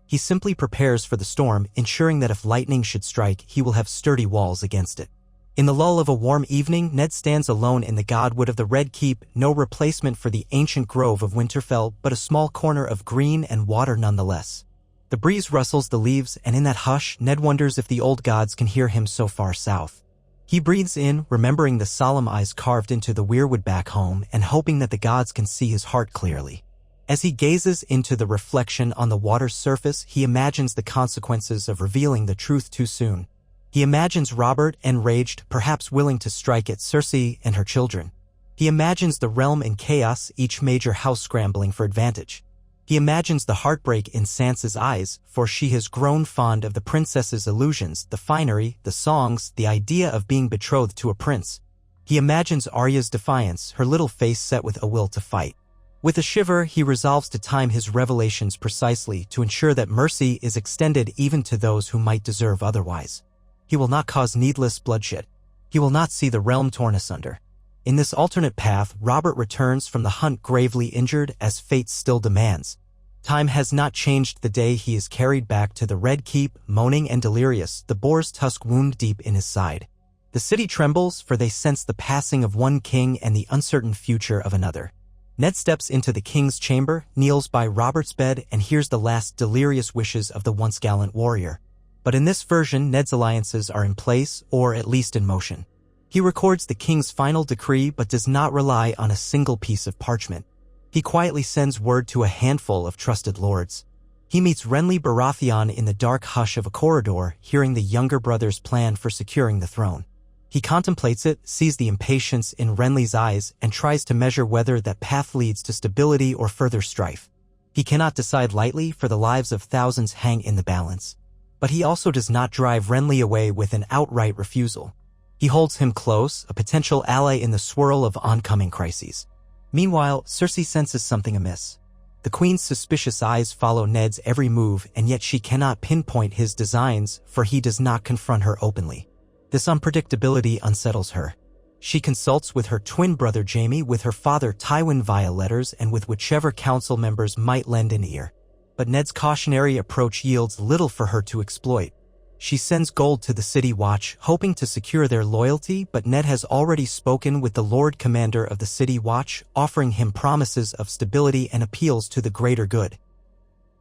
He simply prepares for the storm, ensuring that if lightning should strike, he will have sturdy walls against it. In the lull of a warm evening, Ned stands alone in the godwood of the Red Keep, no replacement for the ancient grove of Winterfell, but a small corner of green and water nonetheless. The breeze rustles the leaves, and in that hush, Ned wonders if the old gods can hear him so far south. He breathes in, remembering the solemn eyes carved into the weirwood back home, and hoping that the gods can see his heart clearly. As he gazes into the reflection on the water's surface, he imagines the consequences of revealing the truth too soon. He imagines Robert, enraged, perhaps willing to strike at Cersei and her children. He imagines the realm in chaos, each major house scrambling for advantage. He imagines the heartbreak in Sansa's eyes, for she has grown fond of the princess's illusions, the finery, the songs, the idea of being betrothed to a prince. He imagines Arya's defiance, her little face set with a will to fight. With a shiver, he resolves to time his revelations precisely to ensure that mercy is extended even to those who might deserve otherwise. He will not cause needless bloodshed. He will not see the realm torn asunder. In this alternate path, Robert returns from the hunt gravely injured as fate still demands. Time has not changed the day he is carried back to the Red Keep, moaning and delirious, the boar's tusk wound deep in his side. The city trembles, for they sense the passing of one king and the uncertain future of another. Ned steps into the king's chamber, kneels by Robert's bed, and hears the last delirious wishes of the once gallant warrior. But in this version, Ned's alliances are in place, or at least in motion. He records the king's final decree but does not rely on a single piece of parchment. He quietly sends word to a handful of trusted lords. He meets Renly Baratheon in the dark hush of a corridor, hearing the younger brother's plan for securing the throne. He contemplates it, sees the impatience in Renly's eyes, and tries to measure whether that path leads to stability or further strife. He cannot decide lightly, for the lives of thousands hang in the balance. But he also does not drive Renly away with an outright refusal. He holds him close, a potential ally in the swirl of oncoming crises. Meanwhile, Cersei senses something amiss. The Queen's suspicious eyes follow Ned's every move, and yet she cannot pinpoint his designs, for he does not confront her openly. This unpredictability unsettles her. She consults with her twin brother Jaime, with her father Tywin via letters, and with whichever council members might lend an ear. But Ned's cautionary approach yields little for her to exploit. She sends gold to the City Watch, hoping to secure their loyalty, but Ned has already spoken with the Lord Commander of the City Watch, offering him promises of stability and appeals to the greater good.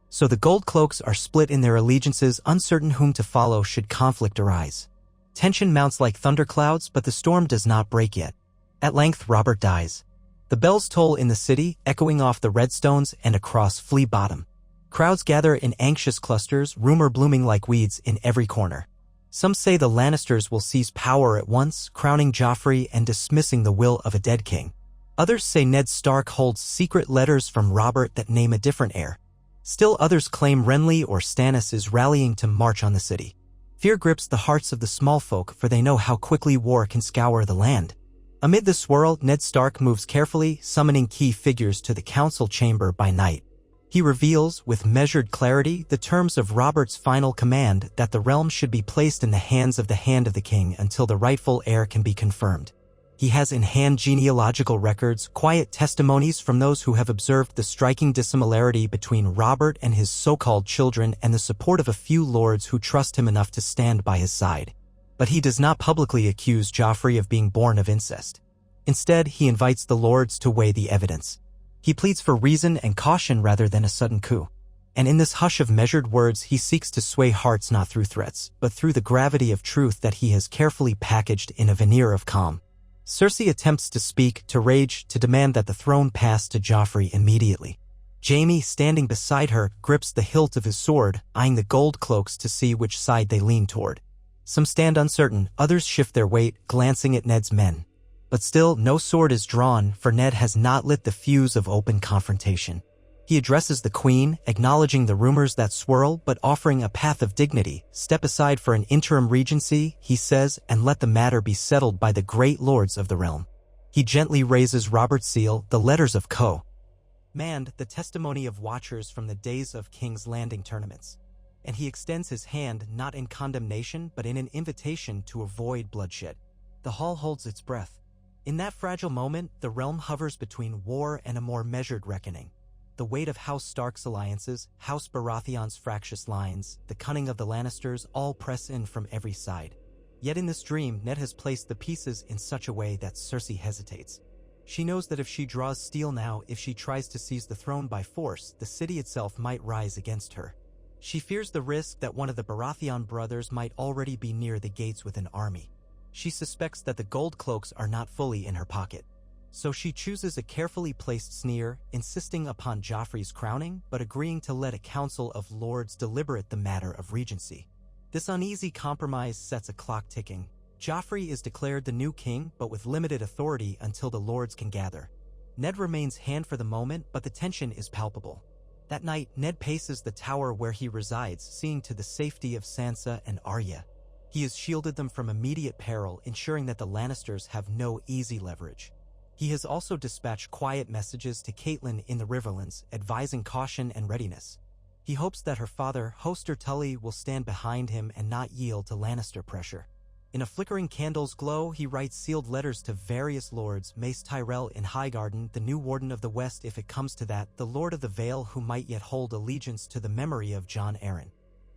So the Gold Cloaks are split in their allegiances, uncertain whom to follow should conflict arise. Tension mounts like thunderclouds, but the storm does not break yet. At length, Robert dies. The bells toll in the city, echoing off the Redstones and across Flea Bottom. Crowds gather in anxious clusters, rumor blooming like weeds in every corner. Some say the Lannisters will seize power at once, crowning Joffrey and dismissing the will of a dead king. Others say Ned Stark holds secret letters from Robert that name a different heir. Still others claim Renly or Stannis is rallying to march on the city. Fear grips the hearts of the small folk, for they know how quickly war can scour the land. Amid the swirl, Ned Stark moves carefully, summoning key figures to the council chamber by night. He reveals, with measured clarity, the terms of Robert's final command that the realm should be placed in the hands of the Hand of the King until the rightful heir can be confirmed. He has in hand genealogical records, quiet testimonies from those who have observed the striking dissimilarity between Robert and his so-called children, and the support of a few lords who trust him enough to stand by his side. But he does not publicly accuse Joffrey of being born of incest. Instead, he invites the lords to weigh the evidence. He pleads for reason and caution rather than a sudden coup. And in this hush of measured words, he seeks to sway hearts not through threats, but through the gravity of truth that he has carefully packaged in a veneer of calm. Cersei attempts to speak, to rage, to demand that the throne pass to Joffrey immediately. Jaime, standing beside her, grips the hilt of his sword, eyeing the Gold Cloaks to see which side they lean toward. Some stand uncertain, others shift their weight, glancing at Ned's men. But still, no sword is drawn, for Ned has not lit the fuse of open confrontation. He addresses the Queen, acknowledging the rumors that swirl, but offering a path of dignity. Step aside for an interim regency, he says, and let the matter be settled by the great lords of the realm. He gently raises Robert's seal, the letters of command, the testimony of watchers from the days of King's Landing tournaments. And he extends his hand not in condemnation but in an invitation to avoid bloodshed. The hall holds its breath. In that fragile moment, the realm hovers between war and a more measured reckoning. The weight of House Stark's alliances, House Baratheon's fractious lines, the cunning of the Lannisters all press in from every side. Yet in this dream, Ned has placed the pieces in such a way that Cersei hesitates. She knows that if she draws steel now, if she tries to seize the throne by force, the city itself might rise against her. She fears the risk that one of the Baratheon brothers might already be near the gates with an army. She suspects that the Gold Cloaks are not fully in her pocket. So she chooses a carefully placed sneer, insisting upon Joffrey's crowning, but agreeing to let a council of lords deliberate the matter of regency. This uneasy compromise sets a clock ticking. Joffrey is declared the new king, but with limited authority until the lords can gather. Ned remains hand for the moment, but the tension is palpable. That night, Ned paces the tower where he resides, seeing to the safety of Sansa and Arya. He has shielded them from immediate peril, ensuring that the Lannisters have no easy leverage. He has also dispatched quiet messages to Catelyn in the Riverlands, advising caution and readiness. He hopes that her father, Hoster Tully, will stand behind him and not yield to Lannister pressure. In a flickering candle's glow, he writes sealed letters to various lords, Mace Tyrell in Highgarden, the new Warden of the West if it comes to that, the Lord of the Vale who might yet hold allegiance to the memory of Jon Arryn.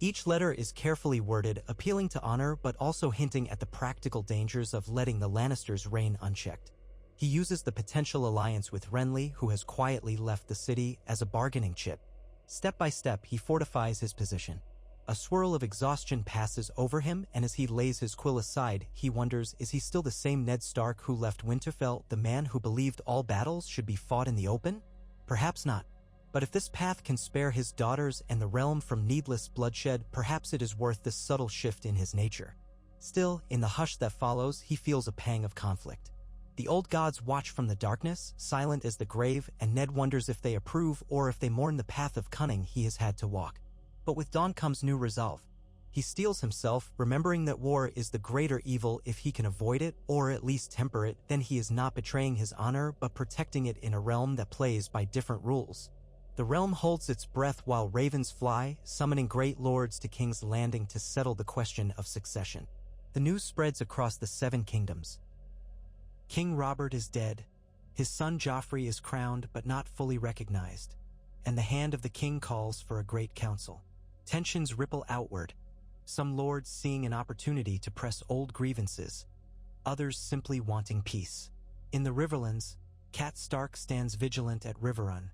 Each letter is carefully worded, appealing to honor but also hinting at the practical dangers of letting the Lannisters reign unchecked. He uses the potential alliance with Renly, who has quietly left the city, as a bargaining chip. Step by step, he fortifies his position. A swirl of exhaustion passes over him, and as he lays his quill aside, he wonders, is he still the same Ned Stark who left Winterfell, the man who believed all battles should be fought in the open? Perhaps not. But if this path can spare his daughters and the realm from needless bloodshed, perhaps it is worth this subtle shift in his nature. Still, in the hush that follows, he feels a pang of conflict. The old gods watch from the darkness, silent as the grave, and Ned wonders if they approve or if they mourn the path of cunning he has had to walk. But with dawn comes new resolve. He steels himself, remembering that war is the greater evil if he can avoid it, or at least temper it. Then he is not betraying his honor, but protecting it in a realm that plays by different rules. The realm holds its breath while ravens fly, summoning great lords to King's Landing to settle the question of succession. The news spreads across the 7 kingdoms. King Robert is dead, his son Joffrey is crowned but not fully recognized, and the hand of the king calls for a great council. Tensions ripple outward, some lords seeing an opportunity to press old grievances, others simply wanting peace. In the Riverlands, Cat Stark stands vigilant at Riverrun,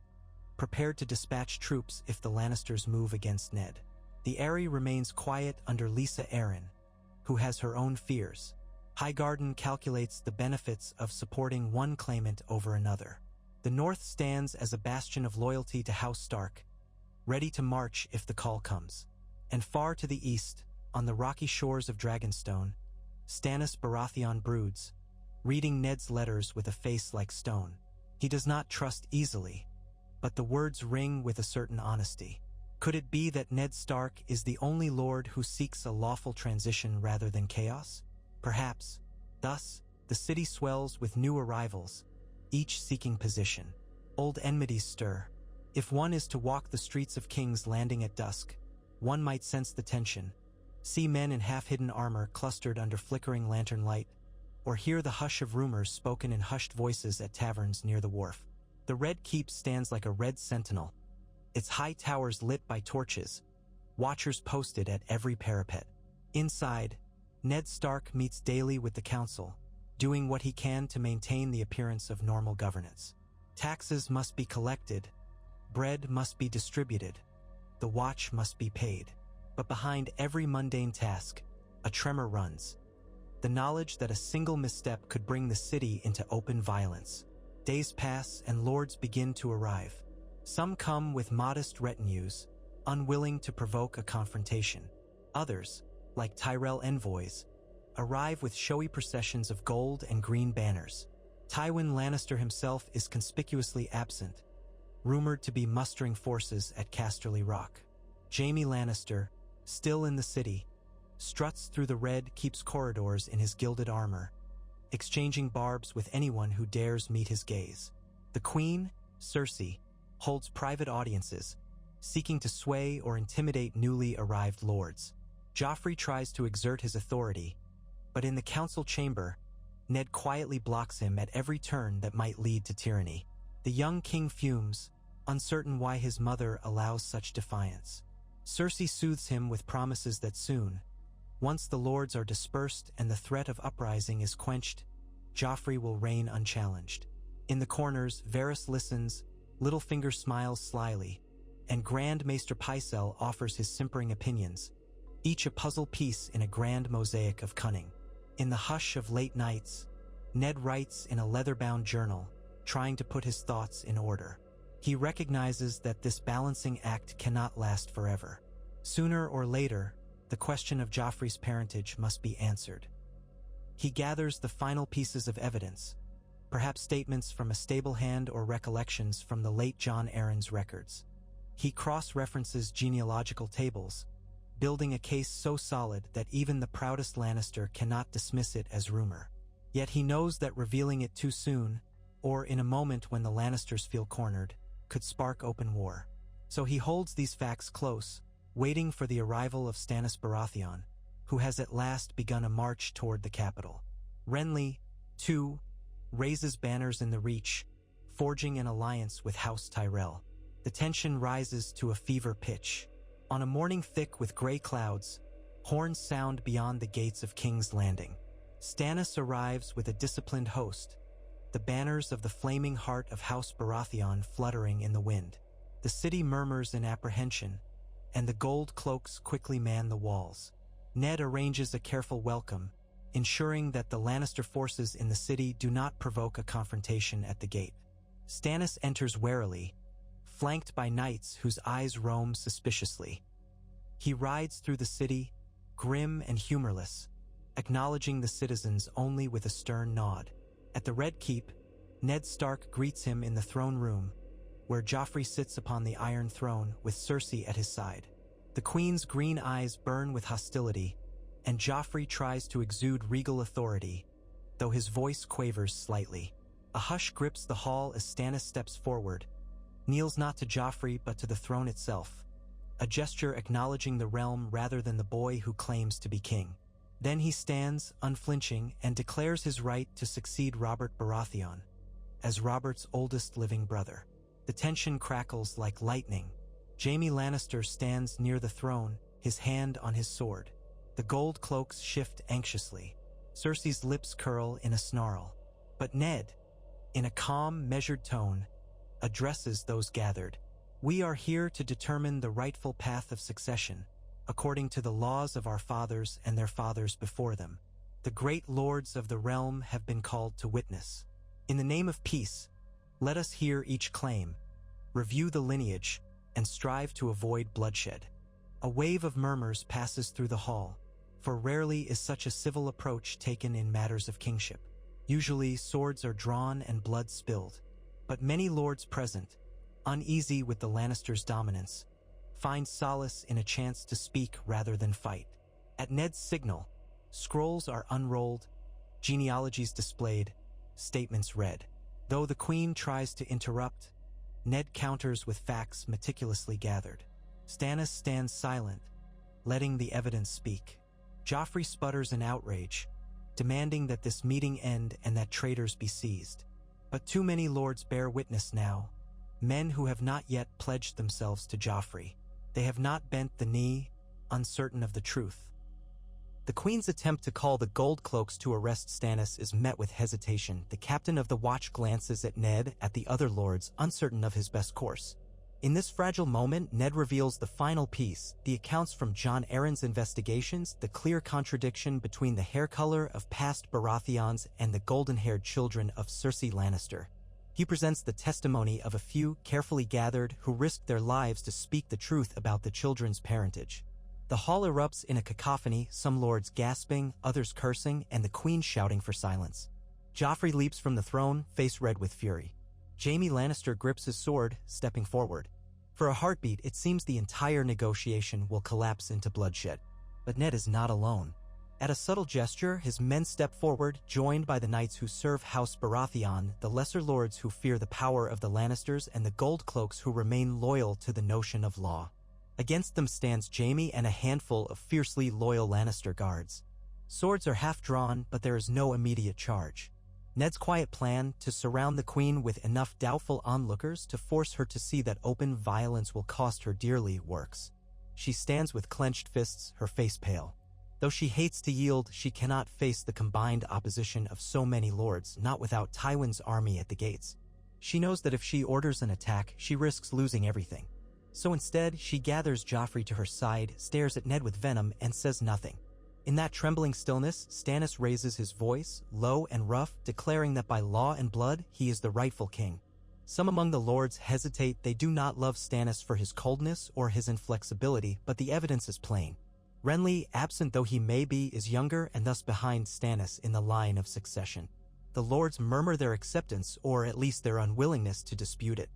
prepared to dispatch troops if the Lannisters move against Ned. The Eyrie remains quiet under Lisa Arryn, who has her own fears. Highgarden calculates the benefits of supporting one claimant over another. The North stands as a bastion of loyalty to House Stark, ready to march if the call comes. And far to the east, on the rocky shores of Dragonstone, Stannis Baratheon broods, reading Ned's letters with a face like stone. He does not trust easily, but the words ring with a certain honesty. Could it be that Ned Stark is the only lord who seeks a lawful transition rather than chaos? Perhaps. Thus, the city swells with new arrivals, each seeking position. Old enmities stir. If one is to walk the streets of King's Landing at dusk, one might sense the tension, see men in half-hidden armor clustered under flickering lantern light, or hear the hush of rumors spoken in hushed voices at taverns near the wharf. The Red Keep stands like a red sentinel, its high towers lit by torches, watchers posted at every parapet. Inside, Ned Stark meets daily with the council, doing what he can to maintain the appearance of normal governance. Taxes must be collected, bread must be distributed, the watch must be paid. But behind every mundane task, a tremor runs. The knowledge that a single misstep could bring the city into open violence. Days pass and lords begin to arrive. Some come with modest retinues, unwilling to provoke a confrontation. Others, like Tyrell envoys, arrive with showy processions of gold and green banners. Tywin Lannister himself is conspicuously absent, rumored to be mustering forces at Casterly Rock. Jaime Lannister, still in the city, struts through the Red Keep's corridors in his gilded armor, exchanging barbs with anyone who dares meet his gaze. The Queen, Cersei, holds private audiences, seeking to sway or intimidate newly arrived lords. Joffrey tries to exert his authority, but in the council chamber, Ned quietly blocks him at every turn that might lead to tyranny. The young king fumes, uncertain why his mother allows such defiance. Cersei soothes him with promises that soon, once the lords are dispersed and the threat of uprising is quenched, Joffrey will reign unchallenged. In the corners, Varys listens, Littlefinger smiles slyly, and Grand Maester Pycelle offers his simpering opinions, each a puzzle piece in a grand mosaic of cunning. In the hush of late nights, Ned writes in a leather-bound journal, trying to put his thoughts in order. He recognizes that this balancing act cannot last forever. Sooner or later, the question of Joffrey's parentage must be answered. He gathers the final pieces of evidence, perhaps statements from a stable hand or recollections from the late Jon Arryn's records. He cross-references genealogical tables, building a case so solid that even the proudest Lannister cannot dismiss it as rumor. Yet he knows that revealing it too soon, or in a moment when the Lannisters feel cornered, could spark open war. So he holds these facts close, waiting for the arrival of Stannis Baratheon, who has at last begun a march toward the capital. Renly, too, raises banners in the Reach, forging an alliance with House Tyrell. The tension rises to a fever pitch. On a morning thick with gray clouds, horns sound beyond the gates of King's Landing. Stannis arrives with a disciplined host, the banners of the flaming heart of House Baratheon fluttering in the wind. The city murmurs in apprehension, and the gold cloaks quickly man the walls. Ned arranges a careful welcome, ensuring that the Lannister forces in the city do not provoke a confrontation at the gate. Stannis enters warily, flanked by knights whose eyes roam suspiciously. He rides through the city, grim and humorless, acknowledging the citizens only with a stern nod. At the Red Keep, Ned Stark greets him in the throne room, where Joffrey sits upon the Iron Throne with Cersei at his side. The Queen's green eyes burn with hostility, and Joffrey tries to exude regal authority, though his voice quavers slightly. A hush grips the hall as Stannis steps forward, kneels not to Joffrey but to the throne itself, a gesture acknowledging the realm rather than the boy who claims to be king. Then he stands, unflinching, and declares his right to succeed Robert Baratheon as Robert's oldest living brother. The tension crackles like lightning. Jaime Lannister stands near the throne, his hand on his sword. The gold cloaks shift anxiously. Cersei's lips curl in a snarl. But Ned, in a calm, measured tone, addresses those gathered. We are here to determine the rightful path of succession, according to the laws of our fathers and their fathers before them. The great lords of the realm have been called to witness. In the name of peace, let us hear each claim, review the lineage, and strive to avoid bloodshed. A wave of murmurs passes through the hall, for rarely is such a civil approach taken in matters of kingship. Usually, swords are drawn and blood spilled. But many lords present, uneasy with the Lannisters' dominance, find solace in a chance to speak rather than fight. At Ned's signal, scrolls are unrolled, genealogies displayed, statements read. Though the Queen tries to interrupt, Ned counters with facts meticulously gathered. Stannis stands silent, letting the evidence speak. Joffrey sputters in outrage, demanding that this meeting end and that traitors be seized. But too many lords bear witness now, men who have not yet pledged themselves to Joffrey. They have not bent the knee, uncertain of the truth. The Queen's attempt to call the Gold Cloaks to arrest Stannis is met with hesitation. The captain of the watch glances at Ned, at the other lords, uncertain of his best course. In this fragile moment, Ned reveals the final piece, the accounts from Jon Arryn's investigations, the clear contradiction between the hair color of past Baratheons and the golden-haired children of Cersei Lannister. He presents the testimony of a few, carefully gathered, who risked their lives to speak the truth about the children's parentage. The hall erupts in a cacophony, some lords gasping, others cursing, and the Queen shouting for silence. Joffrey leaps from the throne, face red with fury. Jaime Lannister grips his sword, stepping forward. For a heartbeat, it seems the entire negotiation will collapse into bloodshed. But Ned is not alone. At a subtle gesture, his men step forward, joined by the knights who serve House Baratheon, the lesser lords who fear the power of the Lannisters, and the Gold Cloaks who remain loyal to the notion of law. Against them stands Jaime and a handful of fiercely loyal Lannister guards. Swords are half drawn, but there is no immediate charge. Ned's quiet plan, to surround the Queen with enough doubtful onlookers to force her to see that open violence will cost her dearly, works. She stands with clenched fists, her face pale. Though she hates to yield, she cannot face the combined opposition of so many lords, not without Tywin's army at the gates. She knows that if she orders an attack, she risks losing everything. So instead, she gathers Joffrey to her side, stares at Ned with venom, and says nothing. In that trembling stillness, Stannis raises his voice, low and rough, declaring that by law and blood, he is the rightful king. Some among the lords hesitate. They do not love Stannis for his coldness or his inflexibility, but the evidence is plain. Renly, absent though he may be, is younger and thus behind Stannis in the line of succession. The lords murmur their acceptance, or at least their unwillingness to dispute it.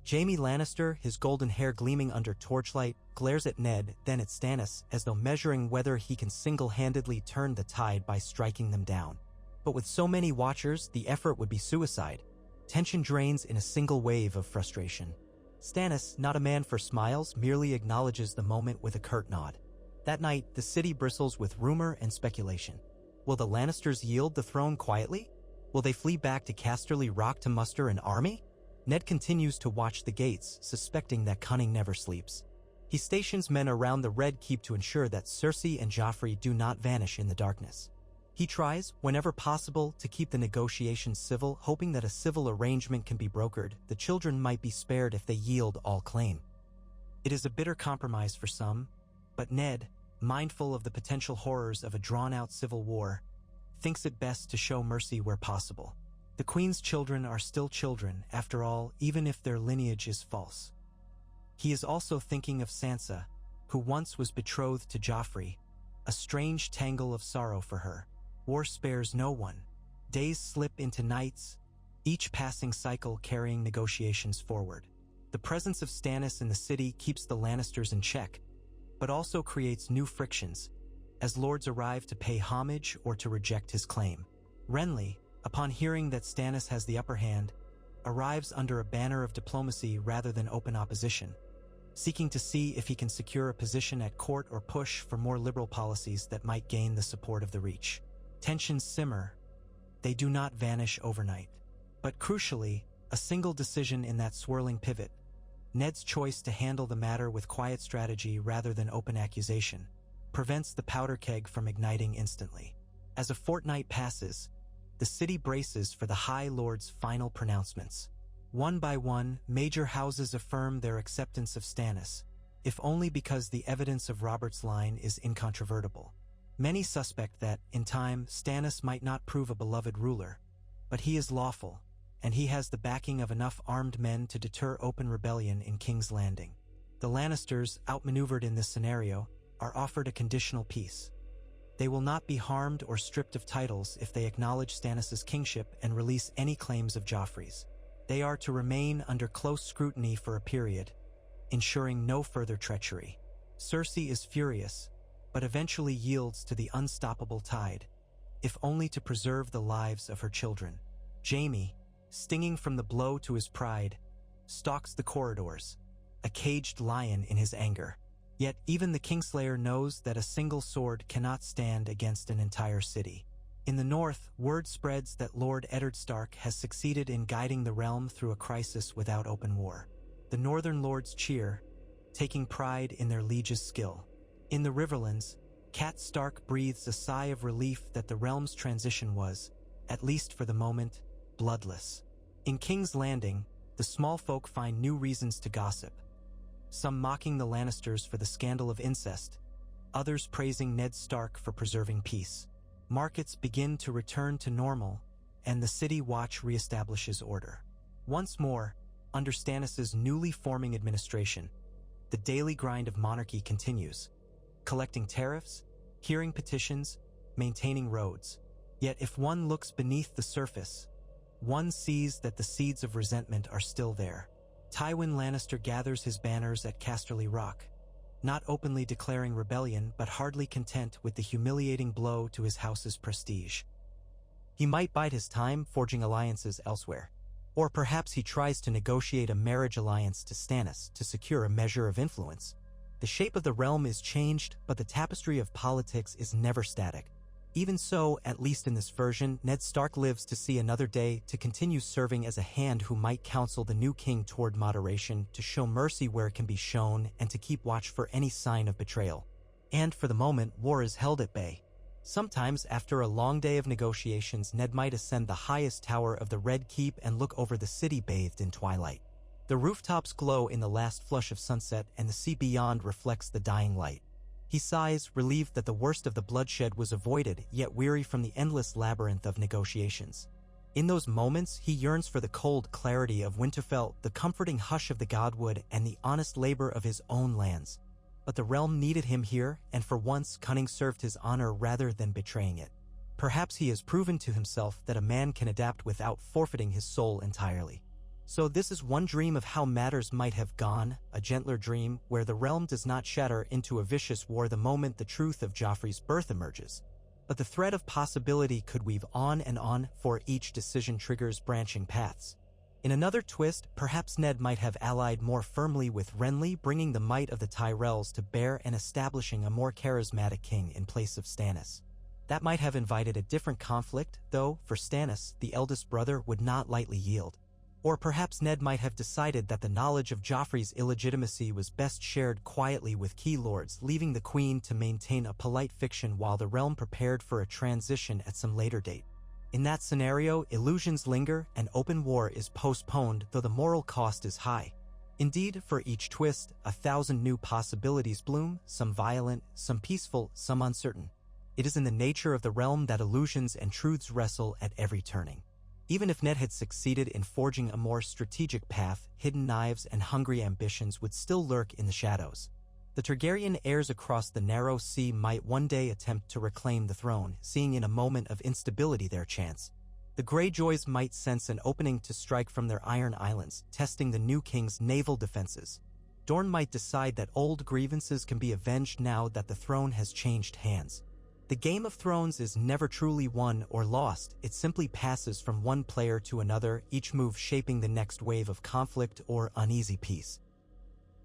Jaime Lannister, his golden hair gleaming under torchlight, glares at Ned, then at Stannis, as though measuring whether he can single-handedly turn the tide by striking them down. But with so many watchers, the effort would be suicide. Tension drains in a single wave of frustration. Stannis, not a man for smiles, merely acknowledges the moment with a curt nod. That night, the city bristles with rumor and speculation. Will the Lannisters yield the throne quietly? Will they flee back to Casterly Rock to muster an army? Ned continues to watch the gates, suspecting that cunning never sleeps. He stations men around the Red Keep to ensure that Cersei and Joffrey do not vanish in the darkness. He tries, whenever possible, to keep the negotiations civil, hoping that a civil arrangement can be brokered. The children might be spared if they yield all claim. It is a bitter compromise for some, but Ned, mindful of the potential horrors of a drawn-out civil war, thinks it best to show mercy where possible. The Queen's children are still children, after all, even if their lineage is false. He is also thinking of Sansa, who once was betrothed to Joffrey, a strange tangle of sorrow for her. War spares no one. Days slip into nights, each passing cycle carrying negotiations forward. The presence of Stannis in the city keeps the Lannisters in check, but also creates new frictions, as lords arrive to pay homage or to reject his claim. Renly, upon hearing that Stannis has the upper hand, arrives under a banner of diplomacy rather than open opposition, seeking to see if he can secure a position at court or push for more liberal policies that might gain the support of the Reach. Tensions simmer. They do not vanish overnight. But crucially, a single decision in that swirling pivot, Ned's choice to handle the matter with quiet strategy rather than open accusation, prevents the powder keg from igniting instantly. As a fortnight passes, the city braces for the High Lord's final pronouncements. One by one, major houses affirm their acceptance of Stannis, if only because the evidence of Robert's line is incontrovertible. Many suspect that, in time, Stannis might not prove a beloved ruler, but he is lawful, and he has the backing of enough armed men to deter open rebellion in King's Landing. The Lannisters, outmaneuvered in this scenario, are offered a conditional peace. They will not be harmed or stripped of titles if they acknowledge Stannis' kingship and release any claims of Joffrey's. They are to remain under close scrutiny for a period, ensuring no further treachery. Cersei is furious, but eventually yields to the unstoppable tide, if only to preserve the lives of her children. Jaime, stinging from the blow to his pride, stalks the corridors, a caged lion in his anger. Yet even the Kingslayer knows that a single sword cannot stand against an entire city. In the north, word spreads that Lord Eddard Stark has succeeded in guiding the realm through a crisis without open war. The northern lords cheer, taking pride in their liege's skill. In the Riverlands, Cat Stark breathes a sigh of relief that the realm's transition was, at least for the moment, bloodless. In King's Landing, the small folk find new reasons to gossip, some mocking the Lannisters for the scandal of incest, others praising Ned Stark for preserving peace. Markets begin to return to normal, and the City Watch reestablishes order. Once more, under Stannis' newly forming administration, the daily grind of monarchy continues, collecting tariffs, hearing petitions, maintaining roads. Yet if one looks beneath the surface, one sees that the seeds of resentment are still there. Tywin Lannister gathers his banners at Casterly Rock, not openly declaring rebellion but hardly content with the humiliating blow to his house's prestige. He might bide his time forging alliances elsewhere, or perhaps he tries to negotiate a marriage alliance to Stannis to secure a measure of influence. The shape of the realm is changed, but the tapestry of politics is never static. Even so, at least in this version, Ned Stark lives to see another day, to continue serving as a hand who might counsel the new king toward moderation, to show mercy where it can be shown, and to keep watch for any sign of betrayal. And for the moment, war is held at bay. Sometimes, after a long day of negotiations, Ned might ascend the highest tower of the Red Keep and look over the city bathed in twilight. The rooftops glow in the last flush of sunset, and the sea beyond reflects the dying light. He sighs, relieved that the worst of the bloodshed was avoided, yet weary from the endless labyrinth of negotiations. In those moments, he yearns for the cold clarity of Winterfell, the comforting hush of the Godwood, and the honest labor of his own lands. But the realm needed him here, and for once Cunning served his honor rather than betraying it. Perhaps he has proven to himself that a man can adapt without forfeiting his soul entirely. So this is one dream of how matters might have gone, a gentler dream where the realm does not shatter into a vicious war the moment the truth of Joffrey's birth emerges. But the thread of possibility could weave on and on, for each decision triggers branching paths. In another twist, perhaps Ned might have allied more firmly with Renly, bringing the might of the Tyrells to bear and establishing a more charismatic king in place of Stannis. That might have invited a different conflict, though, for Stannis, the eldest brother would not lightly yield. Or perhaps Ned might have decided that the knowledge of Joffrey's illegitimacy was best shared quietly with key lords, leaving the Queen to maintain a polite fiction while the realm prepared for a transition at some later date. In that scenario, illusions linger and open war is postponed, though the moral cost is high. Indeed, for each twist, 1,000 new possibilities bloom, some violent, some peaceful, some uncertain. It is in the nature of the realm that illusions and truths wrestle at every turning. Even if Ned had succeeded in forging a more strategic path, hidden knives and hungry ambitions would still lurk in the shadows. The Targaryen heirs across the narrow sea might one day attempt to reclaim the throne, seeing in a moment of instability their chance. The Greyjoys might sense an opening to strike from their Iron Islands, testing the new king's naval defenses. Dorne might decide that old grievances can be avenged now that the throne has changed hands. The Game of Thrones is never truly won or lost, it simply passes from one player to another, each move shaping the next wave of conflict or uneasy peace.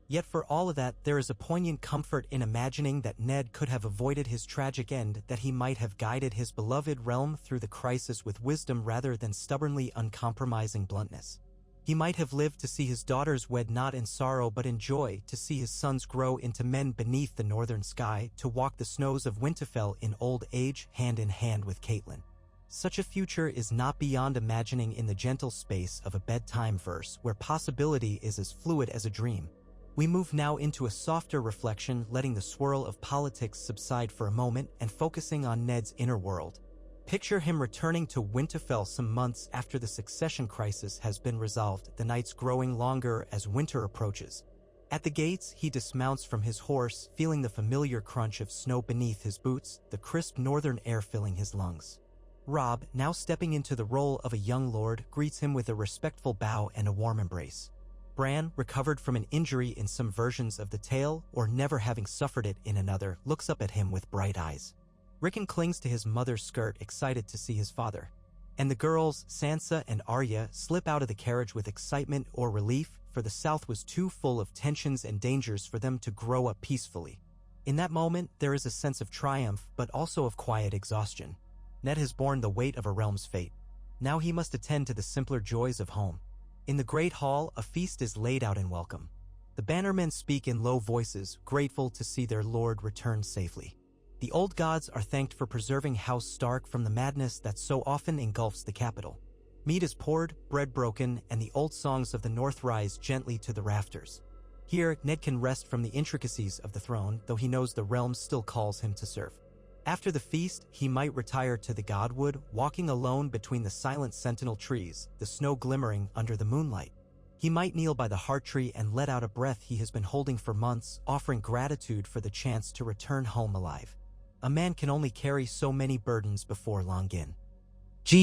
Yet for all of that, there is a poignant comfort in imagining that Ned could have avoided his tragic end, that he might have guided his beloved realm through the crisis with wisdom rather than stubbornly uncompromising bluntness. He might have lived to see his daughters wed not in sorrow but in joy, to see his sons grow into men beneath the northern sky, to walk the snows of Winterfell in old age hand in hand with Catelyn. Such a future is not beyond imagining in the gentle space of a bedtime verse, where possibility is as fluid as a dream. We move now into a softer reflection, letting the swirl of politics subside for a moment and focusing on Ned's inner world. Picture him returning to Winterfell some months after the succession crisis has been resolved, the nights growing longer as winter approaches. At the gates, he dismounts from his horse, feeling the familiar crunch of snow beneath his boots, the crisp northern air filling his lungs. Robb, now stepping into the role of a young lord, greets him with a respectful bow and a warm embrace. Bran, recovered from an injury in some versions of the tale, or never having suffered it in another, looks up at him with bright eyes. Rickon clings to his mother's skirt, excited to see his father. And the girls, Sansa and Arya, slip out of the carriage with excitement or relief, for the South was too full of tensions and dangers for them to grow up peacefully. In that moment, there is a sense of triumph, but also of quiet exhaustion. Ned has borne the weight of a realm's fate. Now he must attend to the simpler joys of home. In the Great Hall, a feast is laid out in welcome. The bannermen speak in low voices, grateful to see their lord return safely. The old gods are thanked for preserving House Stark from the madness that so often engulfs the capital. Meat is poured, bread broken, and the old songs of the North rise gently to the rafters. Here, Ned can rest from the intricacies of the throne, though he knows the realm still calls him to serve. After the feast, he might retire to the Godwood, walking alone between the silent sentinel trees, the snow glimmering under the moonlight. He might kneel by the heart tree and let out a breath he has been holding for months, offering gratitude for the chance to return home alive. A man can only carry so many burdens before Longin.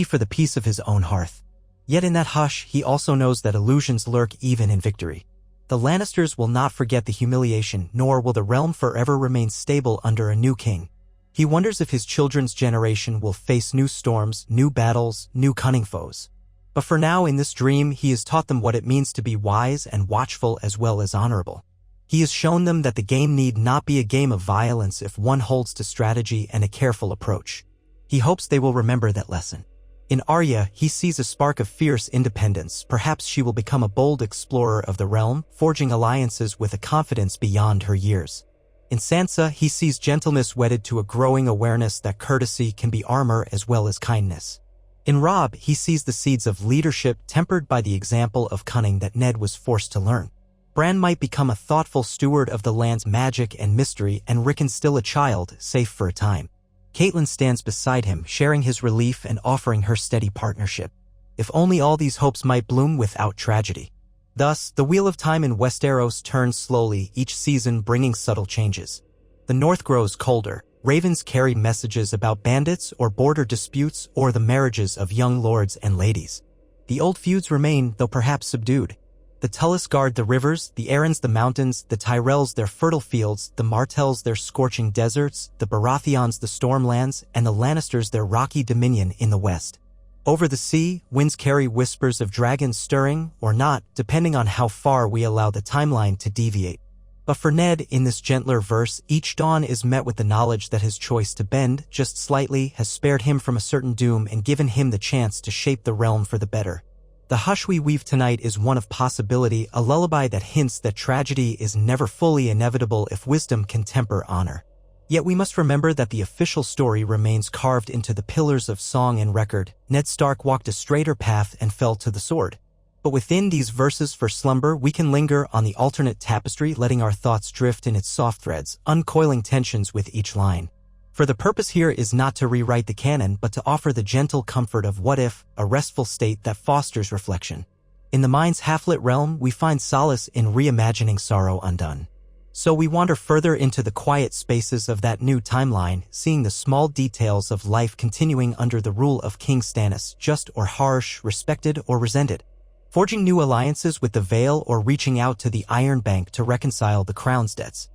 For the peace of his own hearth. Yet in that hush, he also knows that illusions lurk even in victory. The Lannisters will not forget the humiliation, nor will the realm forever remain stable under a new king. He wonders if his children's generation will face new storms, new battles, new cunning foes. But for now, in this dream, he has taught them what it means to be wise and watchful as well as honorable. He has shown them that the game need not be a game of violence if one holds to strategy and a careful approach. He hopes they will remember that lesson. In Arya, he sees a spark of fierce independence. Perhaps she will become a bold explorer of the realm, forging alliances with a confidence beyond her years. In Sansa, he sees gentleness wedded to a growing awareness that courtesy can be armor as well as kindness. In Robb, he sees the seeds of leadership tempered by the example of cunning that Ned was forced to learn. Bran might become a thoughtful steward of the land's magic and mystery, and Rickon still a child, safe for a time. Catelyn stands beside him, sharing his relief and offering her steady partnership. If only all these hopes might bloom without tragedy. Thus, the wheel of time in Westeros turns slowly, each season bringing subtle changes. The north grows colder. Ravens carry messages about bandits or border disputes or the marriages of young lords and ladies. The old feuds remain, though perhaps subdued. The Tullus guard the rivers, the Arryns the mountains, the Tyrells their fertile fields, the Martells their scorching deserts, the Baratheons the stormlands, and the Lannisters their rocky dominion in the west. Over the sea, winds carry whispers of dragons stirring, or not, depending on how far we allow the timeline to deviate. But for Ned, in this gentler verse, each dawn is met with the knowledge that his choice to bend, just slightly, has spared him from a certain doom and given him the chance to shape the realm for the better. The hush we weave tonight is one of possibility, a lullaby that hints that tragedy is never fully inevitable if wisdom can temper honor. Yet we must remember that the official story remains carved into the pillars of song and record. Ned Stark walked a straighter path and fell to the sword. But within these verses for slumber, we can linger on the alternate tapestry, letting our thoughts drift in its soft threads, uncoiling tensions with each line. For the purpose here is not to rewrite the canon but to offer the gentle comfort of what if, a restful state that fosters reflection. In the mind's half-lit realm, we find solace in reimagining sorrow undone. So we wander further into the quiet spaces of that new timeline, seeing the small details of life continuing under the rule of King Stannis, just or harsh, respected or resented. Forging new alliances with the Vale or reaching out to the Iron Bank to reconcile the crown's debts.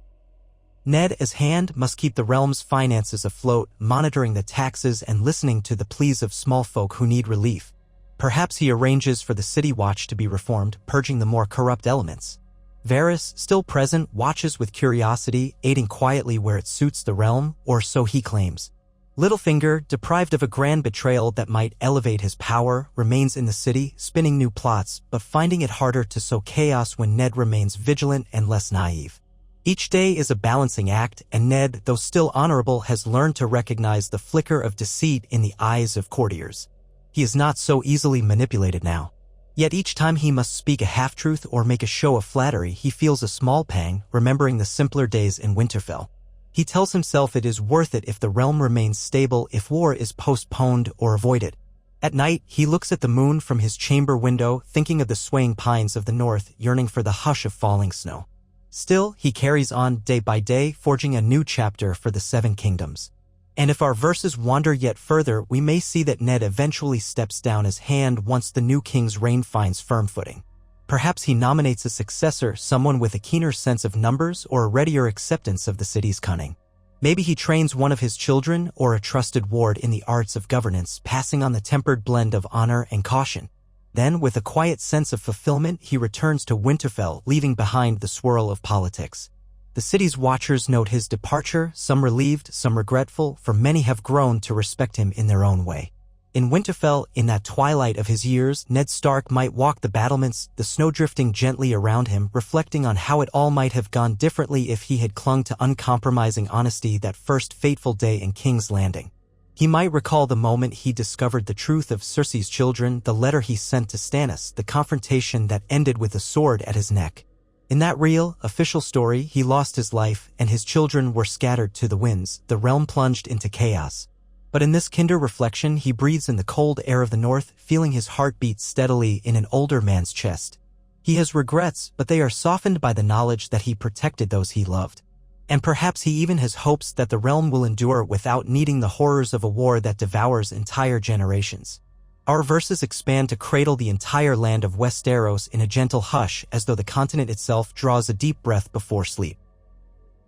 Ned, as Hand, must keep the realm's finances afloat, monitoring the taxes and listening to the pleas of small folk who need relief. Perhaps he arranges for the City Watch to be reformed, purging the more corrupt elements. Varys, still present, watches with curiosity, aiding quietly where it suits the realm, or so he claims. Littlefinger, deprived of a grand betrayal that might elevate his power, remains in the city, spinning new plots, but finding it harder to sow chaos when Ned remains vigilant and less naive. Each day is a balancing act, and Ned, though still honorable, has learned to recognize the flicker of deceit in the eyes of courtiers. He is not so easily manipulated now. Yet each time he must speak a half-truth or make a show of flattery, he feels a small pang, remembering the simpler days in Winterfell. He tells himself it is worth it if the realm remains stable, if war is postponed or avoided. At night, he looks at the moon from his chamber window, thinking of the swaying pines of the north, yearning for the hush of falling snow. Still, he carries on day by day, forging a new chapter for the Seven Kingdoms. And if our verses wander yet further, we may see that Ned eventually steps down as Hand once the new king's reign finds firm footing. Perhaps he nominates a successor, someone with a keener sense of numbers or a readier acceptance of the city's cunning. Maybe he trains one of his children or a trusted ward in the arts of governance, passing on the tempered blend of honor and caution. Then, with a quiet sense of fulfillment, he returns to Winterfell, leaving behind the swirl of politics. The city's watchers note his departure, some relieved, some regretful, for many have grown to respect him in their own way. In Winterfell, in that twilight of his years, Ned Stark might walk the battlements, the snow drifting gently around him, reflecting on how it all might have gone differently if he had clung to uncompromising honesty that first fateful day in King's Landing. He might recall the moment he discovered the truth of Cersei's children, the letter he sent to Stannis, the confrontation that ended with a sword at his neck. In that real, official story, he lost his life, and his children were scattered to the winds, the realm plunged into chaos. But in this kinder reflection, he breathes in the cold air of the north, feeling his heart beat steadily in an older man's chest. He has regrets, but they are softened by the knowledge that he protected those he loved. And perhaps he even has hopes that the realm will endure without needing the horrors of a war that devours entire generations. Our verses expand to cradle the entire land of Westeros in a gentle hush, as though the continent itself draws a deep breath before sleep.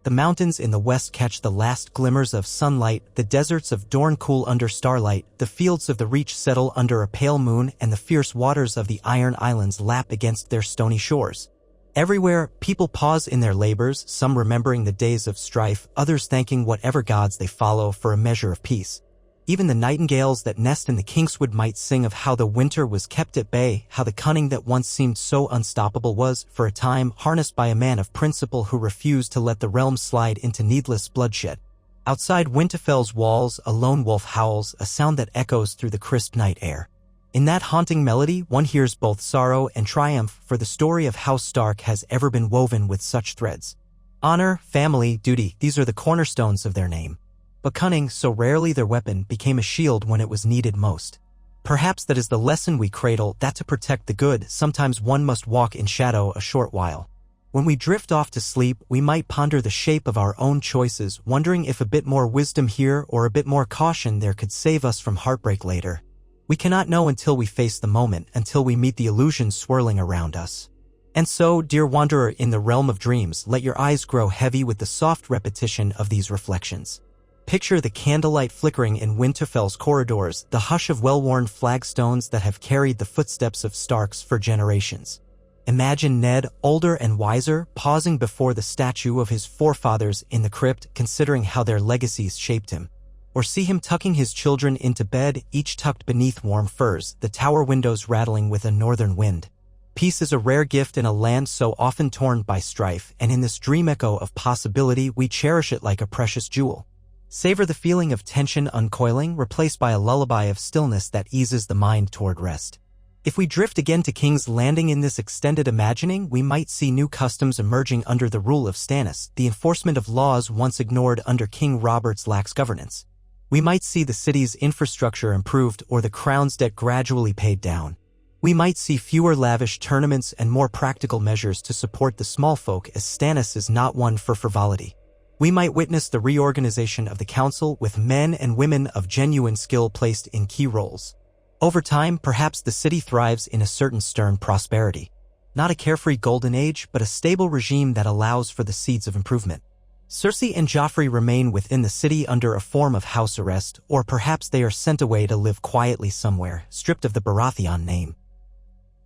The mountains in the west catch the last glimmers of sunlight, the deserts of Dorne cool under starlight, the fields of the Reach settle under a pale moon, and the fierce waters of the Iron Islands lap against their stony shores. Everywhere, people pause in their labors, some remembering the days of strife, others thanking whatever gods they follow for a measure of peace. Even the nightingales that nest in the Kingswood might sing of how the winter was kept at bay, how the cunning that once seemed so unstoppable was, for a time, harnessed by a man of principle who refused to let the realm slide into needless bloodshed. Outside Winterfell's walls, a lone wolf howls, a sound that echoes through the crisp night air. In that haunting melody, one hears both sorrow and triumph, for the story of House Stark has ever been woven with such threads. Honor, family, duty, these are the cornerstones of their name. But cunning, so rarely their weapon, became a shield when it was needed most. Perhaps that is the lesson we cradle, that to protect the good, sometimes one must walk in shadow a short while. When we drift off to sleep, we might ponder the shape of our own choices, wondering if a bit more wisdom here or a bit more caution there could save us from heartbreak later. We cannot know until we face the moment, until we meet the illusions swirling around us. And so, dear wanderer in the realm of dreams, let your eyes grow heavy with the soft repetition of these reflections. Picture the candlelight flickering in Winterfell's corridors, the hush of well-worn flagstones that have carried the footsteps of Starks for generations. Imagine Ned, older and wiser, pausing before the statue of his forefathers in the crypt, considering how their legacies shaped him. Or see him tucking his children into bed, each tucked beneath warm furs, the tower windows rattling with a northern wind. Peace is a rare gift in a land so often torn by strife, and in this dream echo of possibility we cherish it like a precious jewel. Savor the feeling of tension uncoiling, replaced by a lullaby of stillness that eases the mind toward rest. If we drift again to King's Landing in this extended imagining, we might see new customs emerging under the rule of Stannis, the enforcement of laws once ignored under King Robert's lax governance. We might see the city's infrastructure improved or the crown's debt gradually paid down. We might see fewer lavish tournaments and more practical measures to support the small folk, as Stannis is not one for frivolity. We might witness the reorganization of the council with men and women of genuine skill placed in key roles. Over time, perhaps the city thrives in a certain stern prosperity. Not a carefree golden age, but a stable regime that allows for the seeds of improvement. Cersei and Joffrey remain within the city under a form of house arrest, or perhaps they are sent away to live quietly somewhere, stripped of the Baratheon name.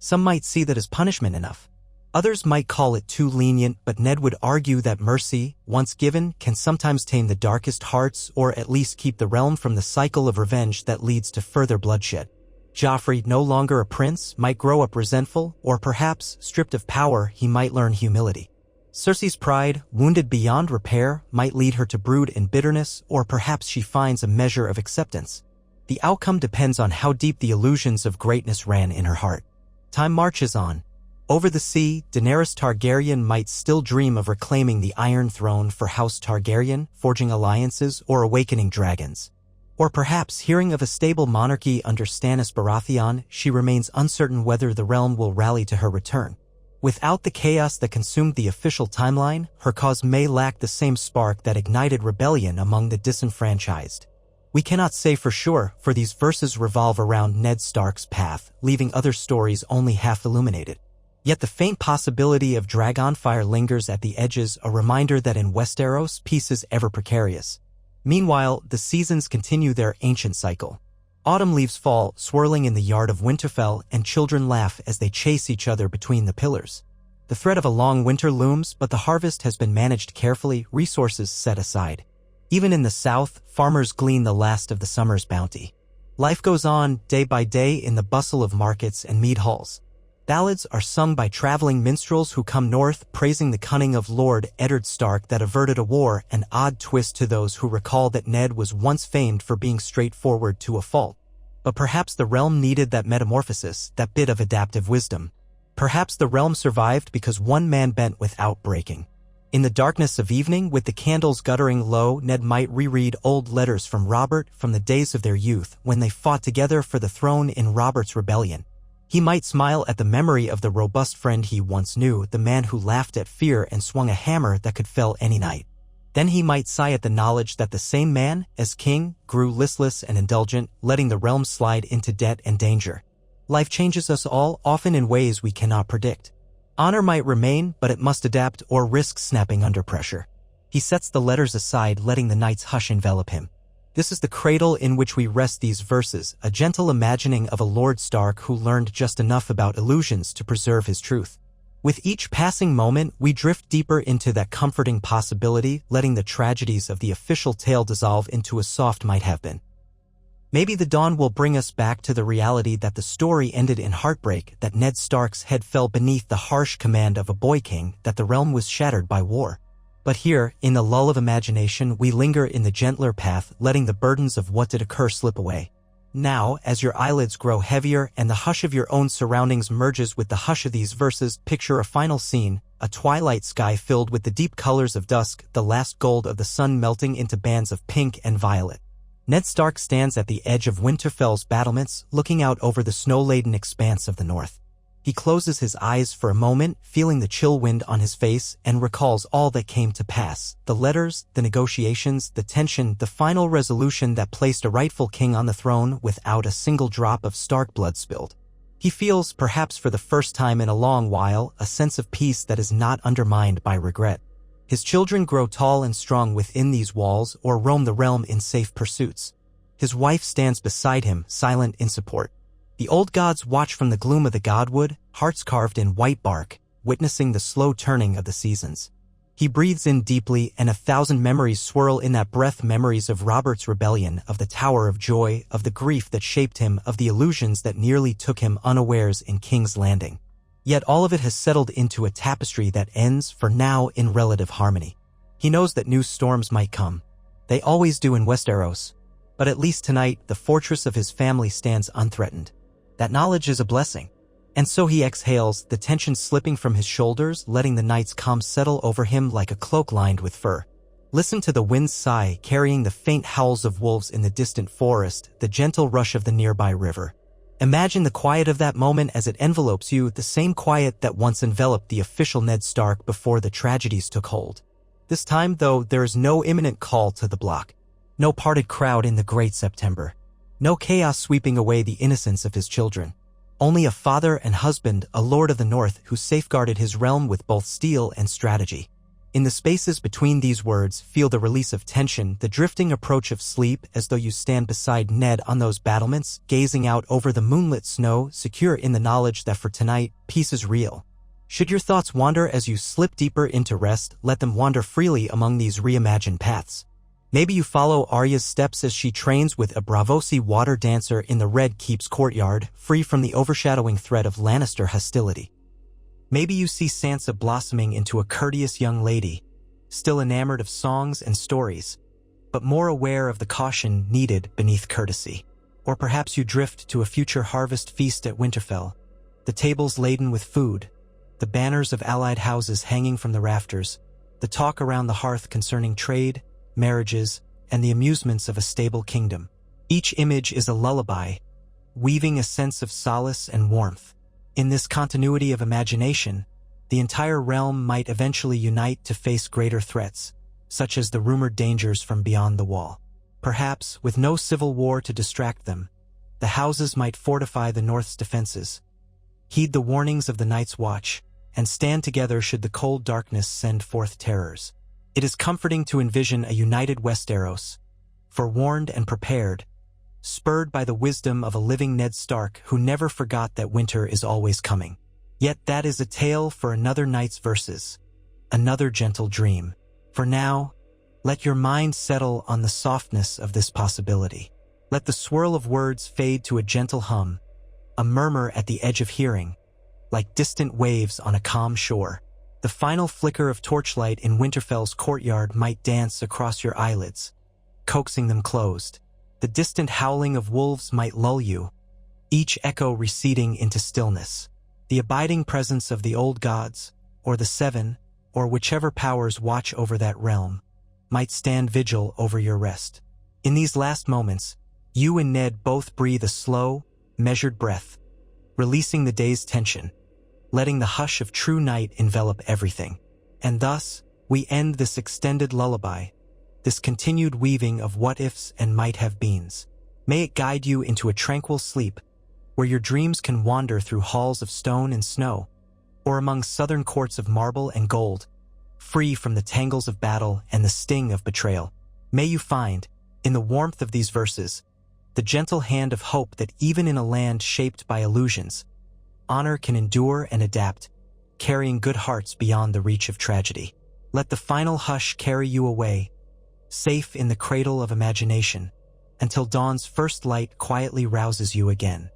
Some might see that as punishment enough. Others might call it too lenient, but Ned would argue that mercy, once given, can sometimes tame the darkest hearts or at least keep the realm from the cycle of revenge that leads to further bloodshed. Joffrey, no longer a prince, might grow up resentful, or perhaps, stripped of power, he might learn humility. Cersei's pride, wounded beyond repair, might lead her to brood in bitterness, or perhaps she finds a measure of acceptance. The outcome depends on how deep the illusions of greatness ran in her heart. Time marches on. Over the sea, Daenerys Targaryen might still dream of reclaiming the Iron Throne for House Targaryen, forging alliances, or awakening dragons. Or perhaps, hearing of a stable monarchy under Stannis Baratheon, she remains uncertain whether the realm will rally to her return. Without the chaos that consumed the official timeline, her cause may lack the same spark that ignited rebellion among the disenfranchised. We cannot say for sure, for these verses revolve around Ned Stark's path, leaving other stories only half illuminated. Yet the faint possibility of Dragonfire lingers at the edges, a reminder that in Westeros, peace is ever precarious. Meanwhile, the seasons continue their ancient cycle. Autumn leaves fall, swirling in the yard of Winterfell, and children laugh as they chase each other between the pillars. The threat of a long winter looms, but the harvest has been managed carefully, resources set aside. Even in the south, farmers glean the last of the summer's bounty. Life goes on, day by day, in the bustle of markets and mead halls. Ballads are sung by traveling minstrels who come north, praising the cunning of Lord Eddard Stark that averted a war, an odd twist to those who recall that Ned was once famed for being straightforward to a fault. But perhaps the realm needed that metamorphosis, that bit of adaptive wisdom. Perhaps the realm survived because one man bent without breaking. In the darkness of evening, with the candles guttering low, Ned might reread old letters from Robert from the days of their youth, when they fought together for the throne in Robert's rebellion. He might smile at the memory of the robust friend he once knew, the man who laughed at fear and swung a hammer that could fell any night. Then he might sigh at the knowledge that the same man, as king, grew listless and indulgent, letting the realm slide into debt and danger. Life changes us all, often in ways we cannot predict. Honor might remain, but it must adapt or risk snapping under pressure. He sets the letters aside, letting the night's hush envelop him. This is the cradle in which we rest these verses, a gentle imagining of a Lord Stark who learned just enough about illusions to preserve his truth. With each passing moment, we drift deeper into that comforting possibility, letting the tragedies of the official tale dissolve into a soft might-have-been. Maybe the dawn will bring us back to the reality that the story ended in heartbreak, that Ned Stark's head fell beneath the harsh command of a boy king, that the realm was shattered by war. But here, in the lull of imagination, we linger in the gentler path, letting the burdens of what did occur slip away. Now, as your eyelids grow heavier and the hush of your own surroundings merges with the hush of these verses, picture a final scene, a twilight sky filled with the deep colors of dusk, the last gold of the sun melting into bands of pink and violet. Ned Stark stands at the edge of Winterfell's battlements, looking out over the snow-laden expanse of the north. He closes his eyes for a moment, feeling the chill wind on his face, and recalls all that came to pass, the letters, the negotiations, the tension, the final resolution that placed a rightful king on the throne without a single drop of Stark blood spilled. He feels, perhaps for the first time in a long while, a sense of peace that is not undermined by regret. His children grow tall and strong within these walls or roam the realm in safe pursuits. His wife stands beside him, silent in support. The old gods watch from the gloom of the godwood, hearts carved in white bark, witnessing the slow turning of the seasons. He breathes in deeply, and 1,000 memories swirl in that breath, memories of Robert's rebellion, of the Tower of Joy, of the grief that shaped him, of the illusions that nearly took him unawares in King's Landing. Yet all of it has settled into a tapestry that ends, for now, in relative harmony. He knows that new storms might come. They always do in Westeros. But at least tonight, the fortress of his family stands unthreatened. That knowledge is a blessing. And so he exhales, the tension slipping from his shoulders, letting the night's calm settle over him like a cloak lined with fur. Listen to the wind's sigh, carrying the faint howls of wolves in the distant forest, the gentle rush of the nearby river. Imagine the quiet of that moment as it envelopes you, the same quiet that once enveloped the official Ned Stark before the tragedies took hold. This time, though, there is no imminent call to the block. No parted crowd in the Great September. No chaos sweeping away the innocence of his children. Only a father and husband, a lord of the North who safeguarded his realm with both steel and strategy. In the spaces between these words, feel the release of tension, the drifting approach of sleep, as though you stand beside Ned on those battlements, gazing out over the moonlit snow, secure in the knowledge that for tonight, peace is real. Should your thoughts wander as you slip deeper into rest, let them wander freely among these reimagined paths. Maybe you follow Arya's steps as she trains with a Braavosi water dancer in the Red Keep's courtyard, free from the overshadowing threat of Lannister hostility. Maybe you see Sansa blossoming into a courteous young lady, still enamored of songs and stories, but more aware of the caution needed beneath courtesy. Or perhaps you drift to a future harvest feast at Winterfell, the tables laden with food, the banners of allied houses hanging from the rafters, the talk around the hearth concerning trade, marriages, and the amusements of a stable kingdom. Each image is a lullaby, weaving a sense of solace and warmth. In this continuity of imagination, the entire realm might eventually unite to face greater threats, such as the rumored dangers from beyond the wall. Perhaps, with no civil war to distract them, the houses might fortify the North's defenses, heed the warnings of the Night's Watch, and stand together should the cold darkness send forth terrors. It is comforting to envision a united Westeros, forewarned and prepared, spurred by the wisdom of a living Ned Stark who never forgot that winter is always coming. Yet that is a tale for another night's verses, another gentle dream. For now, let your mind settle on the softness of this possibility. Let the swirl of words fade to a gentle hum, a murmur at the edge of hearing, like distant waves on a calm shore. The final flicker of torchlight in Winterfell's courtyard might dance across your eyelids, coaxing them closed. The distant howling of wolves might lull you, each echo receding into stillness. The abiding presence of the old gods, or the Seven, or whichever powers watch over that realm, might stand vigil over your rest. In these last moments, you and Ned both breathe a slow, measured breath, releasing the day's tension, letting the hush of true night envelop everything. And thus, we end this extended lullaby, this continued weaving of what-ifs and might-have-beens. May it guide you into a tranquil sleep, where your dreams can wander through halls of stone and snow, or among southern courts of marble and gold, free from the tangles of battle and the sting of betrayal. May you find, in the warmth of these verses, the gentle hand of hope that even in a land shaped by illusions, honor can endure and adapt, carrying good hearts beyond the reach of tragedy. Let the final hush carry you away, safe in the cradle of imagination, until dawn's first light quietly rouses you again.